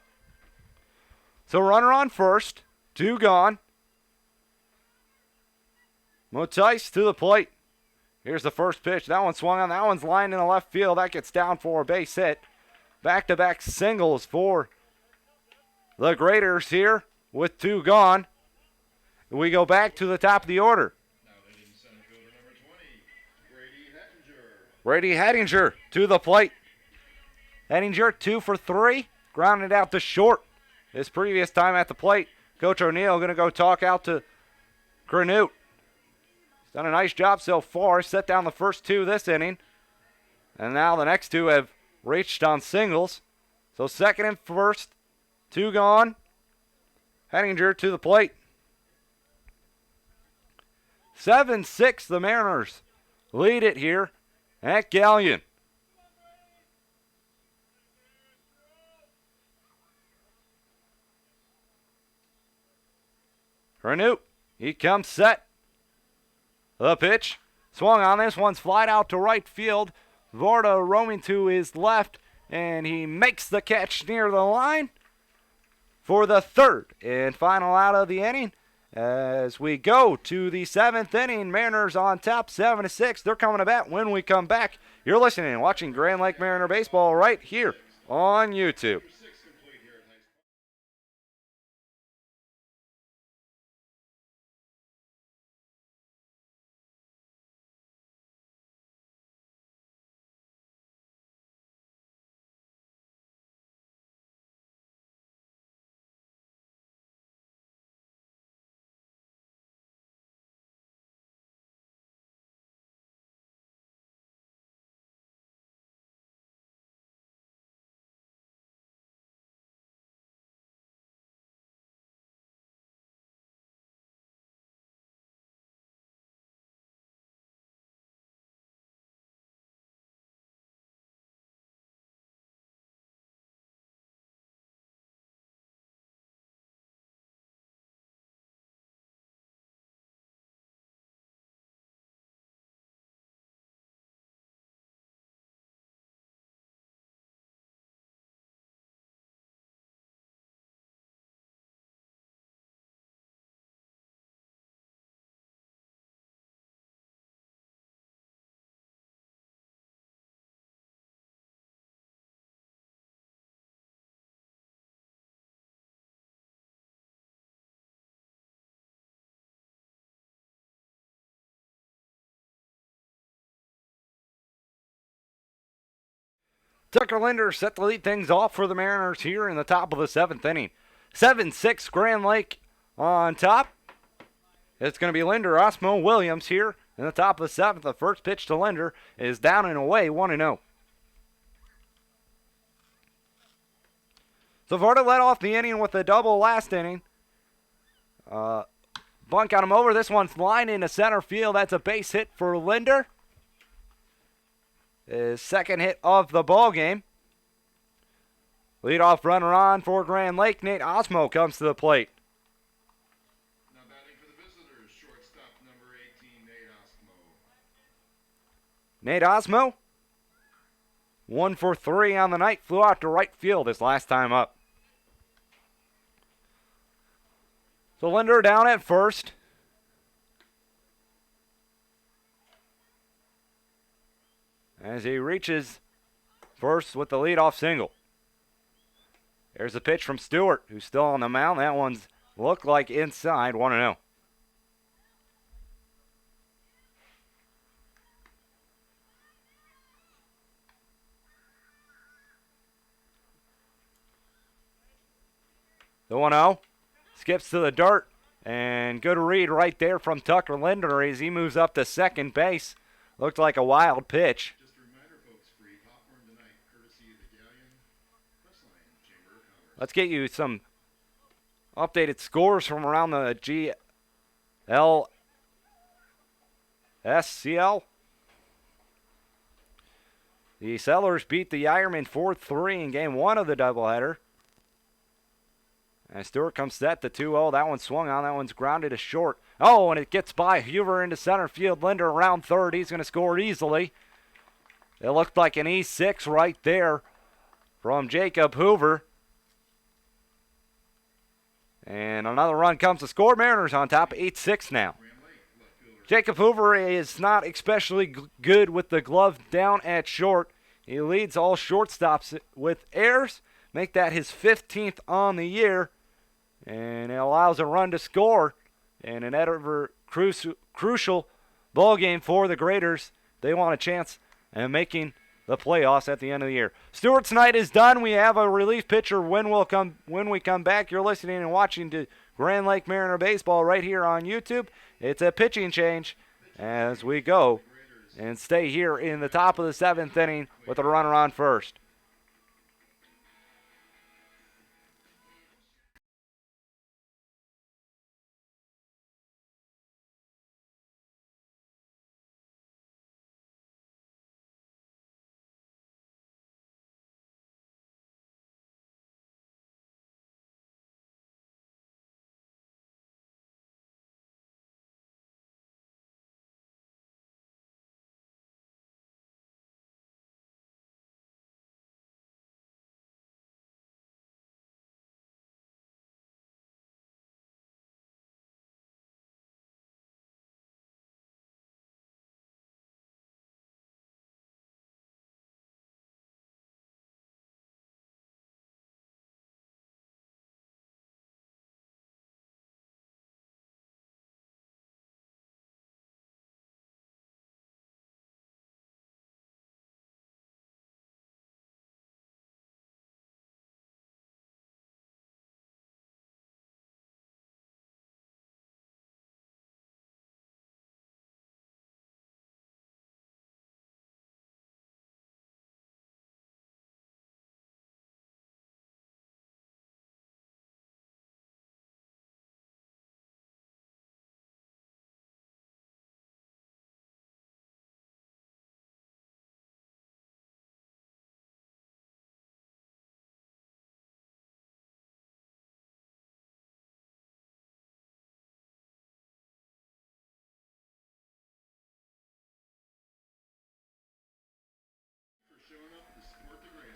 So runner on first, 2 gone. Motice to the plate. Here's the first pitch. That one swung on. That one's lined in the left field. That gets down for a base hit. Back-to-back singles for the Graders here with 2 gone. We go back to the top of the order. Now hitting center fielder number 20, Brady Hettinger. Brady Hettinger to the plate. Hettinger 2 for 3. Grounded out to short his previous time at the plate. Coach O'Neill going to go talk out to Granute. Done a nice job so far. Set down the first 2 this inning. And now the next 2 have reached on singles. So second and first, 2 gone. Hettinger to the plate. 7-6, the Mariners lead it here at Galion. Granute, he comes set. The pitch, swung on. This one's flied out to right field. Varda roaming to his left, and he makes the catch near the line for the third and final out of the inning. As we go to the 7th inning, Mariners on top, 7-6. They're coming to bat when we come back. You're listening and watching Grand Lake Mariner Baseball right here on YouTube. Tucker Linder set to lead things off for the Mariners here in the top of the 7th inning. 7-6 Grand Lake on top. It's going to be Linder, Osmo, Williams here in the top of the 7th. The first pitch to Linder is down and away, 1-0. So Varda led off the inning with a double last inning. Bunt got him over. This one's line into center field. That's a base hit for Linder. His second hit of the ball game. Leadoff runner on for Grand Lake. Nate Osmo comes to the plate. Now batting for the visitors, shortstop number 18, Nate Osmo. Nate Osmo, 1 for 3 on the night. Flew out to right field his last time up. So Linder down at first. As he reaches first with the leadoff single. There's a pitch from Stewart, who's still on the mound. That one's looked like inside, 1-0. The 1-0 skips to the dirt, and good read right there from Tucker Linder as he moves up to second base. Looked like a wild pitch. Just a reminder, folks, free popcorn tonight, courtesy of the Galion Press Line Chamber of Commerce. Let's get you some updated scores from around the GLSCL. The Sellers beat the Ironmen 4-3 in game 1 of the doubleheader. And Stewart comes set to 2-0. That one swung on. That one's grounded to short. Oh, and it gets by Hoover into center field. Linder around third. He's going to score easily. It looked like an E6 right there from Jacob Hoover. And another run comes to score. Mariners on top, 8-6 now. Jacob Hoover is not especially good with the glove down at short. He leads all shortstops with errors. Make that his 15th on the year. And it allows a run to score. And an ever crucial ball game for the Graders. They want a chance at making the playoffs at the end of the year. Stewart's night is done. We have a relief pitcher when we come back. You're listening and watching to Grand Lake Mariner Baseball right here on YouTube. It's a pitching change as we go and stay here in the top of the 7th inning with a runner on first.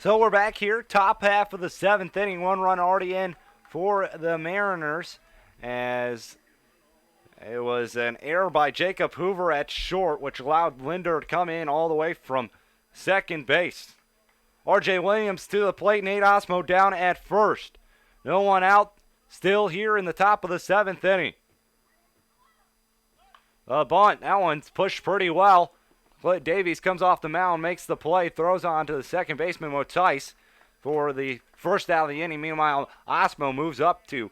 So we're back here, top half of the 7th inning. One run already in for the Mariners as it was an error by Jacob Hoover at short, which allowed Linder to come in all the way from second base. R.J. Williams to the plate, Nate Osmo down at first. No one out, still here in the top of the 7th inning. A bunt, that one's pushed pretty well. Clint Davies comes off the mound, makes the play, throws on to the second baseman, Motice, for the first out of the inning. Meanwhile, Osmo moves up to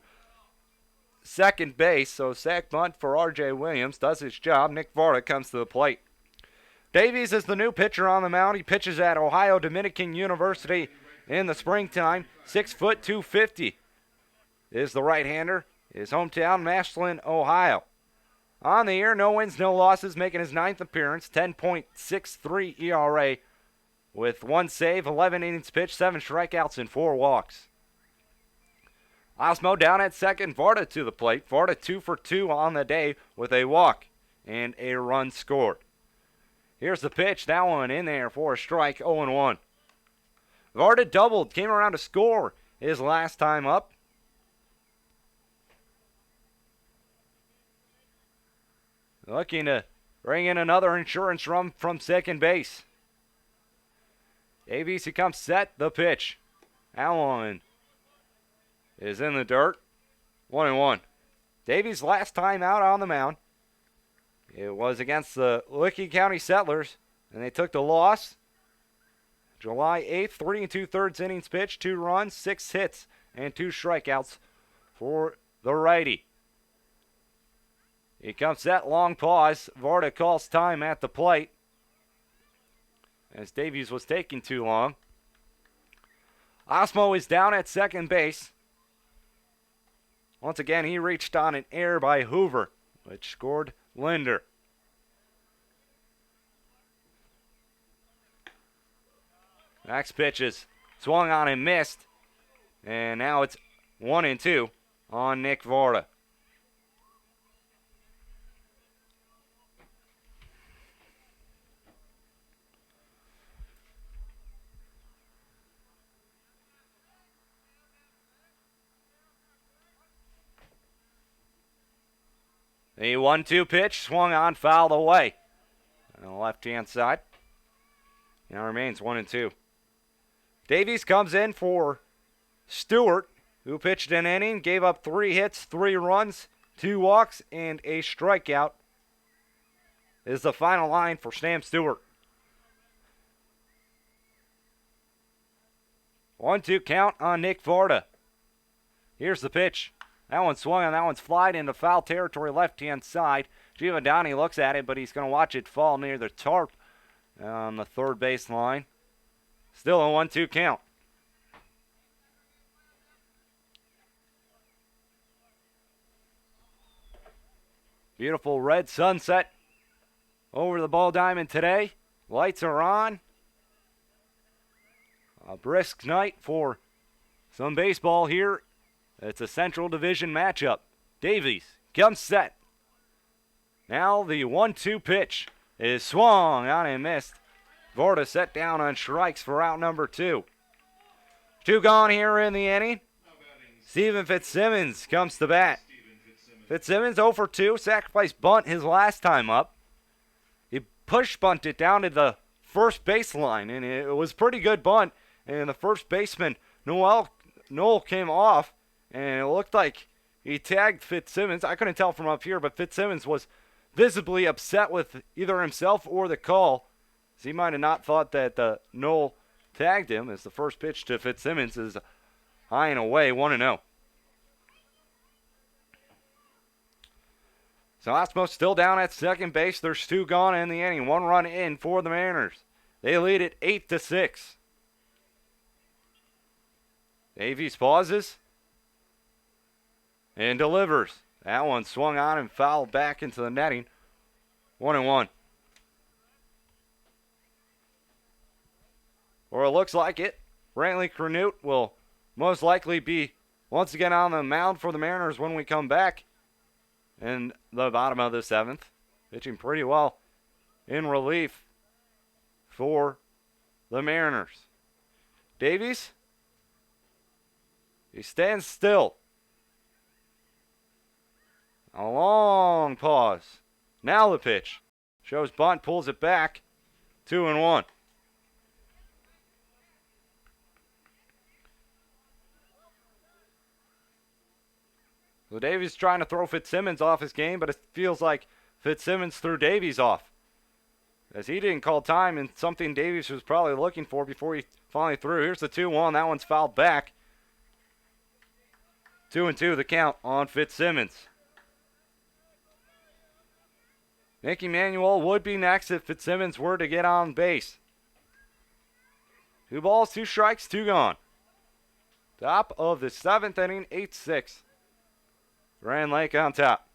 second base, so sack bunt for R.J. Williams does his job. Nick Varda comes to the plate. Davies is the new pitcher on the mound. He pitches at Ohio Dominican University in the springtime. 6 foot 250 is the right-hander. His hometown, Massillon, Ohio. On the year, no wins, no losses, making his 9th appearance. 10.63 ERA with 1 save, 11 innings pitched, 7 strikeouts, and 4 walks. Osmo down at second, Varda to the plate. Varda 2 for 2 on the day with a walk and a run scored. Here's the pitch, that one in there for a strike, 0-1. Varda doubled, came around to score his last time up. Looking to bring in another insurance run from second base. Davies, he comes set, the pitch. That one is in the dirt, 1-1. Davies' last time out on the mound, it was against the Licking County Settlers, and they took the loss. July 8th, 3 2/3 innings pitched, 2 runs, 6 hits, and 2 strikeouts for the righty. He comes set, long pause. Varda calls time at the plate, as Davies was taking too long. Osmo is down at second base. Once again, he reached on an error by Hoover, which scored Linder. Next pitch is swung on and missed. And now it's 1-2 on Nick Varda. The 1-2 pitch swung on, fouled away on the left-hand side. Now remains 1-2. Davies comes in for Stewart, who pitched an inning, gave up 3 hits, 3 runs, 2 walks, and a strikeout. Is the final line for Sam Stewart. 1-2 count on Nick Varda. Here's the pitch. That one swung and that one's flied into foul territory, left-hand side. Giovanni looks at it, but he's going to watch it fall near the tarp on the third base line. Still a 1-2 count. Beautiful red sunset over the ball diamond today. Lights are on. A brisk night for some baseball here. It's a Central Division matchup. Davies comes set. Now the 1-2 pitch is swung on and missed. Varda set down on strikes for out number 2. 2 gone here in the inning. Steven Fitzsimmons comes to bat. Fitzsimmons 0 for 2, sacrifice bunt his last time up. He push bunted down to the first baseline, and it was pretty good bunt. And the first baseman, Noel came off, and it looked like he tagged Fitzsimmons. I couldn't tell from up here, but Fitzsimmons was visibly upset with either himself or the call. So he might have not thought that Noel tagged him, as the first pitch to Fitzsimmons is high and away, 1-0. So Osmo still down at second base. There's 2 gone in the inning. 1 run in for the Mariners. They lead it 8-6. Davies pauses and delivers. That one swung on and fouled back into the netting. 1-1. Or it looks like it. Brantley Crenute will most likely be once again on the mound for the Mariners when we come back in the bottom of the 7th. Pitching pretty well in relief for the Mariners. Davies, he stands still. A long pause. Now the pitch. Shows bunt, pulls it back. 2-1. So Davies trying to throw Fitzsimmons off his game, but it feels like Fitzsimmons threw Davies off. as he didn't call time, and something Davies was probably looking for before he finally threw. Here's the 2-1. That one's fouled back. 2-2 the count on Fitzsimmons. Nick Emanuel would be next if Fitzsimmons were to get on base. 2 balls, 2 strikes, 2 gone. Top of the 7th inning, 8-6. Grand Lake on top.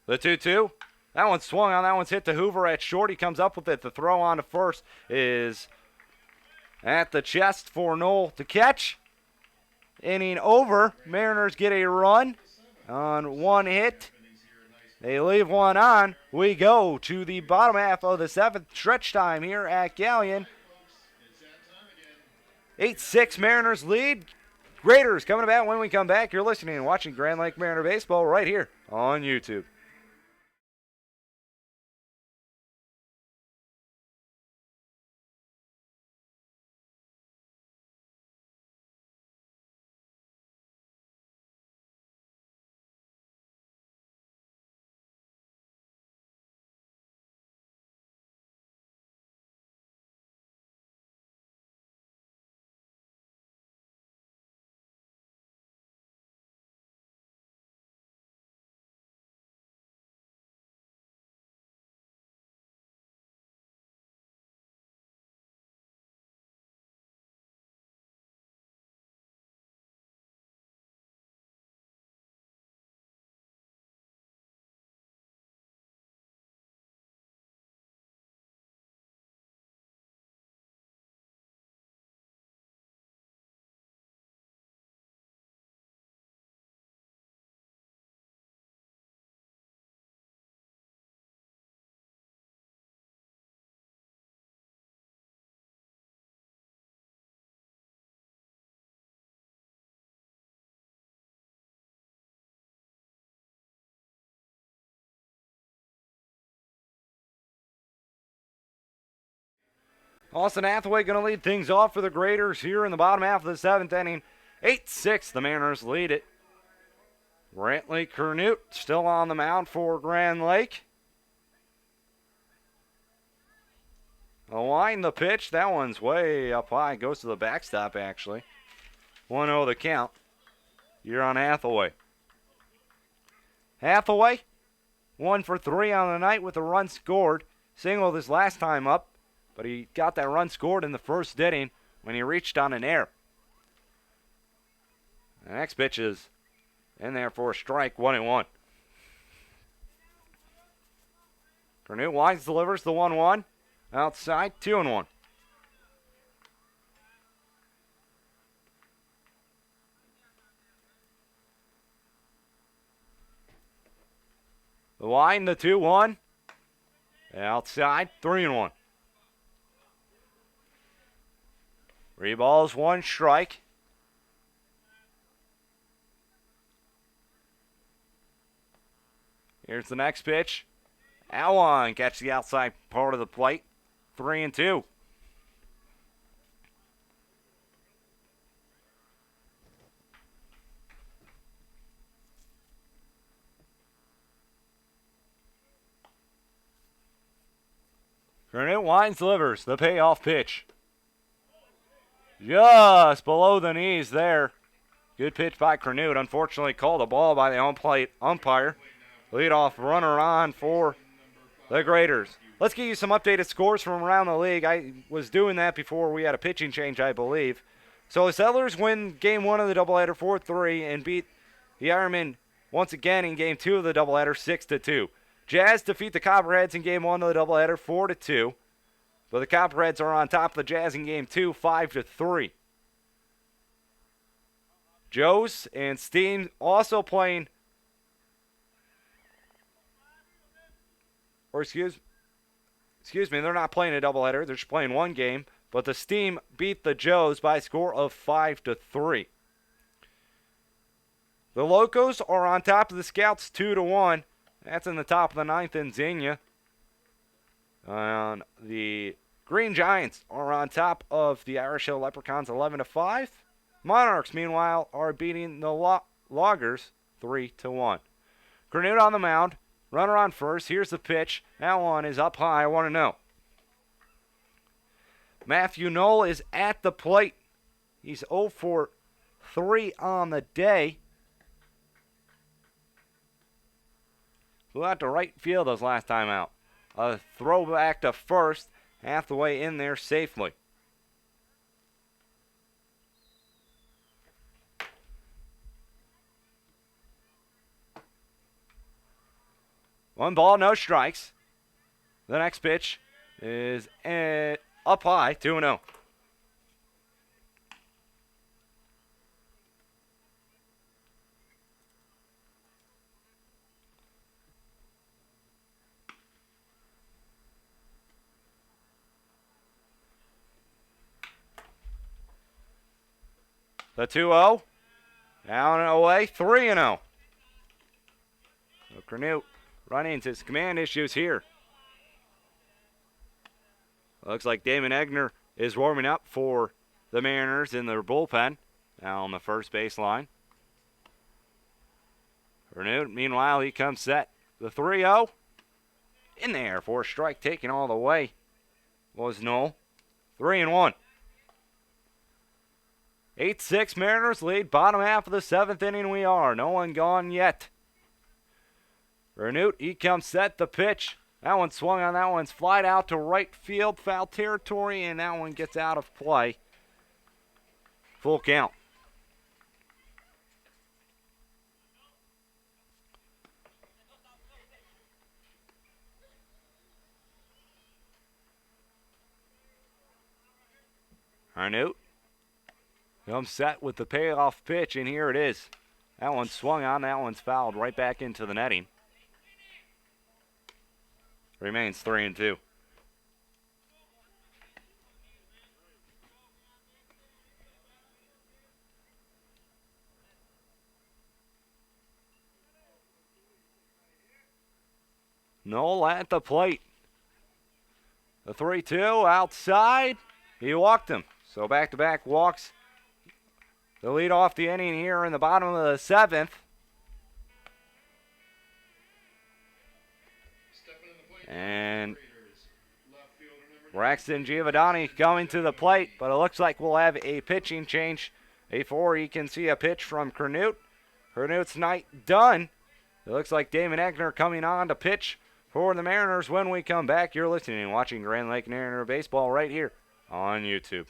The 2-2. That one's swung on. That one's hit to Hoover at short. He comes up with it. The throw on to first is at the chest for Knoll to catch. Inning over. Mariners get a run on 1 hit. They leave 1 on. We go to the bottom half of the 7th stretch time here at Galion. 8-6 Mariners lead. Raiders coming about when we come back. You're listening and watching Grand Lake Mariner Baseball right here on YouTube. Austin Hathaway going to lead things off for the Graders here in the bottom half of the 7th inning. 8-6, the Mariners lead it. Brantley Kernut still on the mound for Grand Lake. Align the pitch. That one's way up high. Goes to the backstop, actually. 1-0 the count. You're on Hathaway. Hathaway, 1 for 3 on the night with a run scored. Singled his last time up, but he got that run scored in the first inning when he reached on an error. The next pitch is in there for a strike, 1-1. Kernut winds, delivers the 1-1. Outside, 2-1. The line, the 2-1. Outside, 3-1. 3 balls, 1 strike. Here's the next pitch. That one catch the outside part of the plate. 3-2. Kernut winds, delivers the payoff pitch. Just below the knees there. Good pitch by Kernut. Unfortunately called a ball by the home plate umpire. Leadoff runner on for the Graders. Let's give you some updated scores from around the league. I was doing that before we had a pitching change, I believe. So the Settlers win Game 1 of the doubleheader 4-3 and beat the Ironmen once again in Game 2 of the doubleheader 6-2. Jazz defeat the Copperheads in Game 1 of the doubleheader 4-2. But the Copperheads are on top of the Jazz in Game 2, 5-3. Joe's and Steam also playing, or excuse me, they're not playing a doubleheader. They're just playing one game. But the Steam beat the Joes by a score of 5-3. The Locos are on top of the Scouts 2-1. That's in the top of the 9th in Xenia. The Green Giants are on top of the Irish Hill Leprechauns 11-5. Monarchs, meanwhile, are beating the Loggers 3-1. Kernut on the mound. Runner on first. Here's the pitch. That one is up high. 1-0. Matthew Knoll is at the plate. He's 0 for 3 on the day. Flew out to right field his last time out. A throwback to first, half the way in there safely. One ball, no strikes. The next pitch is up high, 2-0. The 2-0. Down and away, 3-0. So Canute running into his command issues here. Looks like Damon Egner is warming up for the Mariners in their bullpen. Now on the first baseline. Canute, meanwhile, he comes set. The 3-0. In there for a strike taken all the way was Knoll. 3-1. 8-6 Mariners lead. Bottom half of the 7th inning we are. No one gone yet. Canute, he comes set. The pitch. That one swung on. That one's flied out to right field. Foul territory, and that one gets out of play. Full count. Canute comes set with the payoff pitch, and here it is. That one swung on. That one's fouled right back into the netting. Remains 3-2. Knoll at the plate. The 3-2 outside. He walked him. So back-to-back walks. The lead off the inning here in the bottom of the 7th. And Braxton Giovanni coming to the plate, but it looks like we'll have a pitching change before you can see a pitch from Canute. Canute's night done. It looks like Damon Egner coming on to pitch for the Mariners. When we come back, you're listening and watching Grand Lake Mariner Baseball right here on YouTube.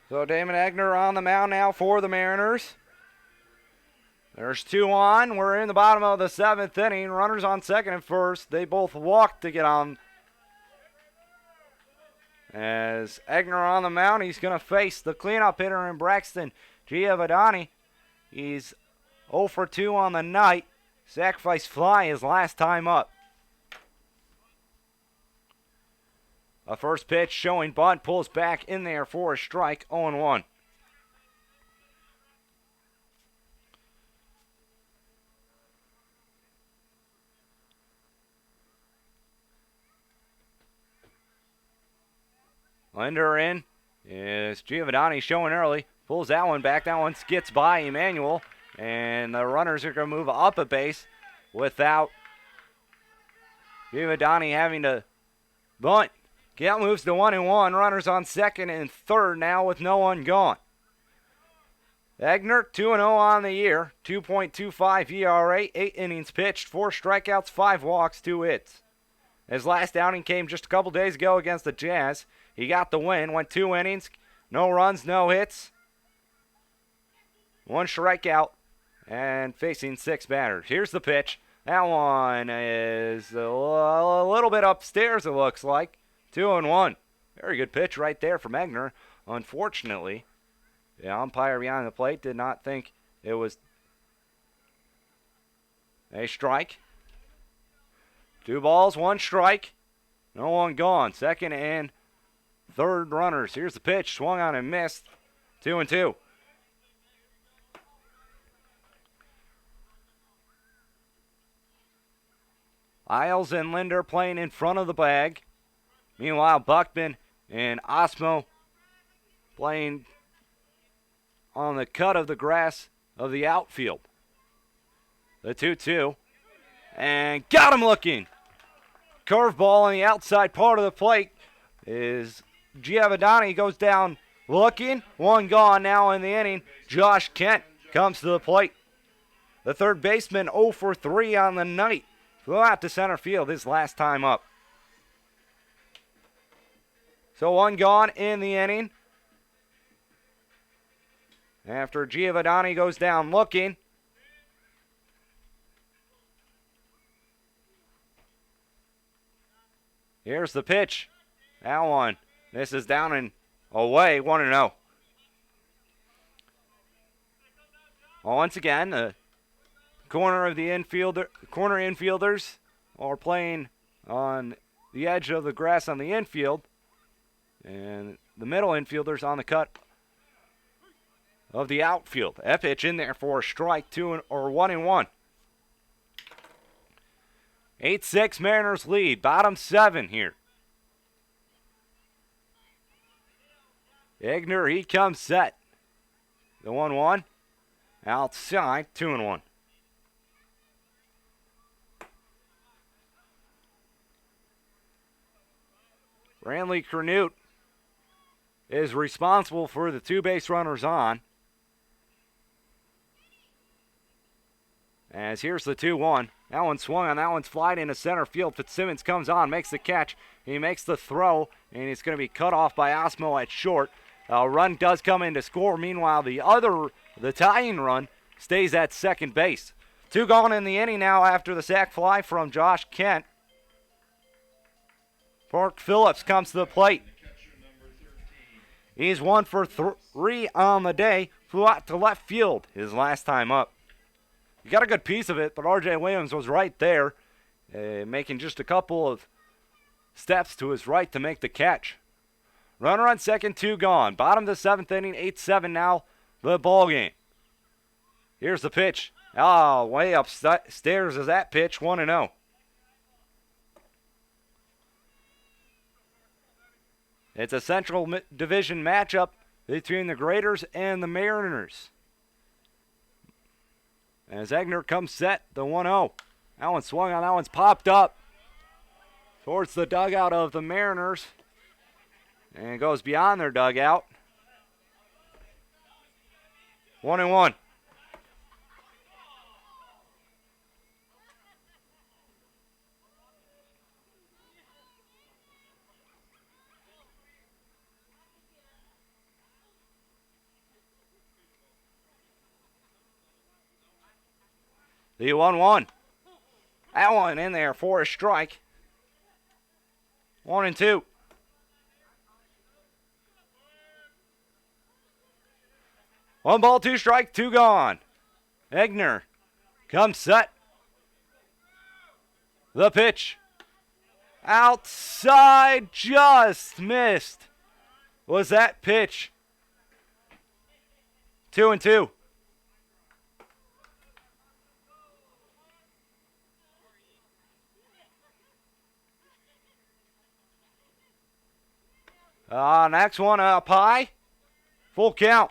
So Damon Egner on the mound now for the Mariners. There's 2 on. We're in the bottom of the 7th inning. Runners on second and first. They both walked to get on. As Egner on the mound, he's going to face the cleanup hitter in Braxton Giovanni. He's 0 for 2 on the night. Sacrifice fly his last time up. A first pitch showing bunt, pulls back in there for a strike, 0-1. Linder in is Giovanni showing early. Pulls that one back. That one skids by Emmanuel. And the runners are going to move up a base without Giovanni having to bunt. Count moves to 1-1. Runners on second and third now with no one gone. Egner 2-0 on the year. 2.25 ERA. 8 innings pitched. 4 strikeouts, 5 walks, 2 hits. His last outing came just a couple days ago against the Jazz. He got the win, went 2 innings, no runs, no hits, 1 strikeout, and facing 6 batters. Here's the pitch. That one is a little bit upstairs, it looks like. 2-1. Very good pitch right there from Egner. Unfortunately, the umpire behind the plate did not think it was a strike. 2 balls, 1 strike, no one gone. Second and third runners. Here's the pitch. Swung on and missed. 2-2. Isles and Linder playing in front of the bag. Meanwhile, Buckman and Osmo playing on the cut of the grass of the outfield. The 2-2. And got him looking. Curveball on the outside part of the plate is Giovanni, goes down looking. 1 gone now in the inning. Josh Kent comes to the plate. The third baseman 0 for 3 on the night. Flew out to center field his last time up. So 1 gone in the inning. After Giovanni goes down looking. Here's the pitch. That one. This is down and away. 1-0. Once again, the corner infielders are playing on the edge of the grass on the infield. And the middle infielders on the cut of the outfield. That pitch in there for a strike, 1-1. 8-6 Mariners lead. Bottom 7 here. Egner, he comes set. The 1-1. Outside, 2-1. Ranley Cernute is responsible for the 2 base runners on. As here's the 2-1. That one swung on. That one's flied into center field. Fitzsimmons comes on, makes the catch. He makes the throw, and it's going to be cut off by Osmo at short. A run does come in to score. Meanwhile, the tying run stays at second base. 2 gone in the inning now after the sac fly from Josh Kent. Park Phillips comes to the plate. He's 1 for 3 on the day. Flew out to left field his last time up. He got a good piece of it, but R.J. Williams was right there, making just a couple of steps to his right to make the catch. Runner on second, 2 gone. Bottom of the 7th inning, 8-7 now, the ball game. Here's the pitch. Way upstairs is that pitch, 1-0. It's a Central Division matchup between the Graders and the Mariners. As Egner comes set, the 1-0. That one swung on, that one's popped up towards the dugout of the Mariners. And it goes beyond their dugout. 1-1. The 1-1. That one in there for a strike. 1-2. One ball, two strike, two gone. Egner comes set. The pitch. Outside, just missed. Was that pitch? 2-2. Next one up high. Full count.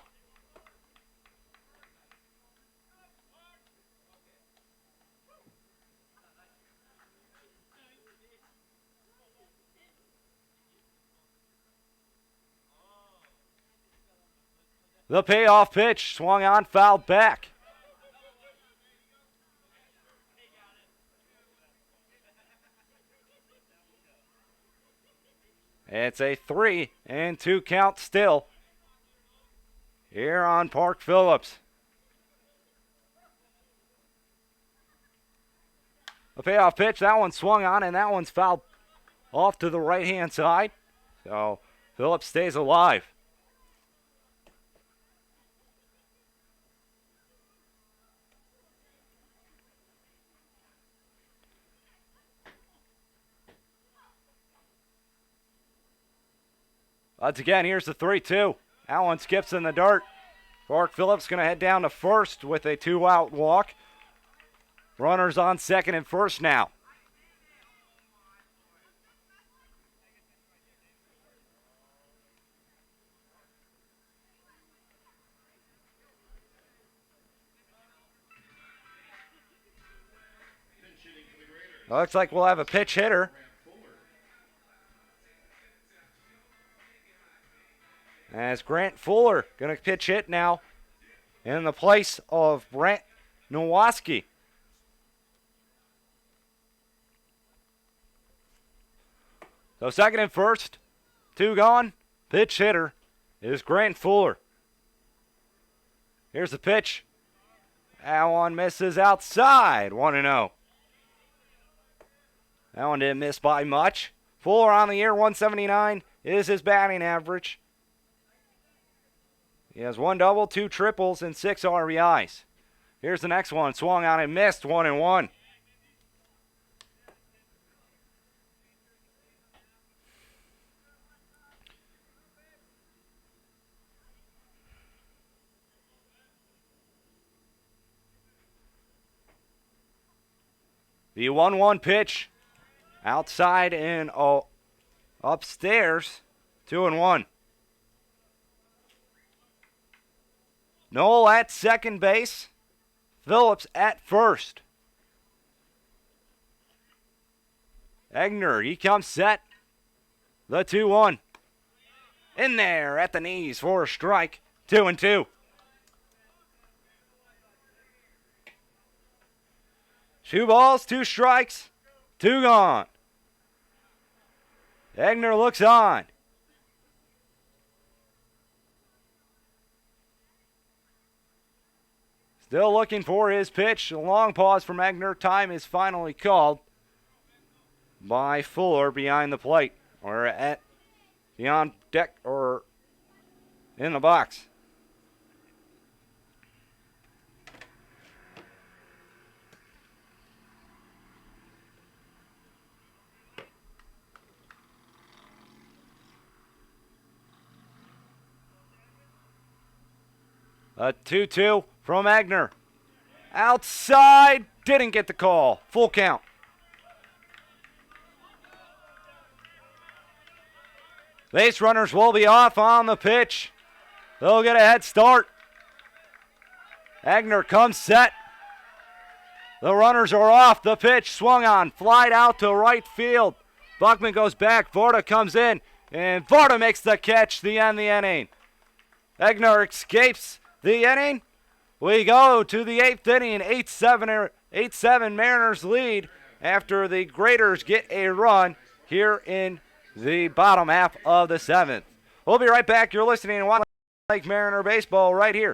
The payoff pitch swung on, fouled back. It's a 3-2 count still here on Park Phillips. The payoff pitch, that one swung on, and that one's fouled off to the right-hand side. So Phillips stays alive. Once again, here's the 3-2. That one skips in the dirt. Park Phillips going to head down to first with a 2-out walk. Runners on second and first now. Looks like we'll have a pitch hitter. As Grant Fuller going to pitch hit now in the place of Brent Nowaski. So second and first, two gone. Pitch hitter is Grant Fuller. Here's the pitch. That one misses outside. 1-0. That one didn't miss by much. Fuller on the year, 179 is his batting average. He has 1 double, 2 triples, and 6 RBIs. Here's the next one. Swung on and missed. 1-1. The 1-1 pitch. Outside and upstairs. 2-1. Knoll at second base. Phillips at first. Egner, he comes set. The 2-1. In there at the knees for a strike. 2-2. 2 balls, 2 strikes, 2 gone. Egner looks on. Still looking for his pitch. A long pause from Egner. Time is finally called by Fuller behind the plate, or at beyond deck, or in the box. A 2-2 from Egner. Outside, didn't get the call. Full count. Base runners will be off on the pitch. They'll get a head start. Egner comes set. The runners are off. The pitch swung on, flied out to right field. Buckman goes back. Varda comes in, and Varda makes the catch to end the inning. Egner escapes the inning. We go to the 8th inning, 8-7 Mariners lead after the Graders get a run here in the bottom half of the 7th. We'll be right back. You're listening to Lake Mariner Baseball right here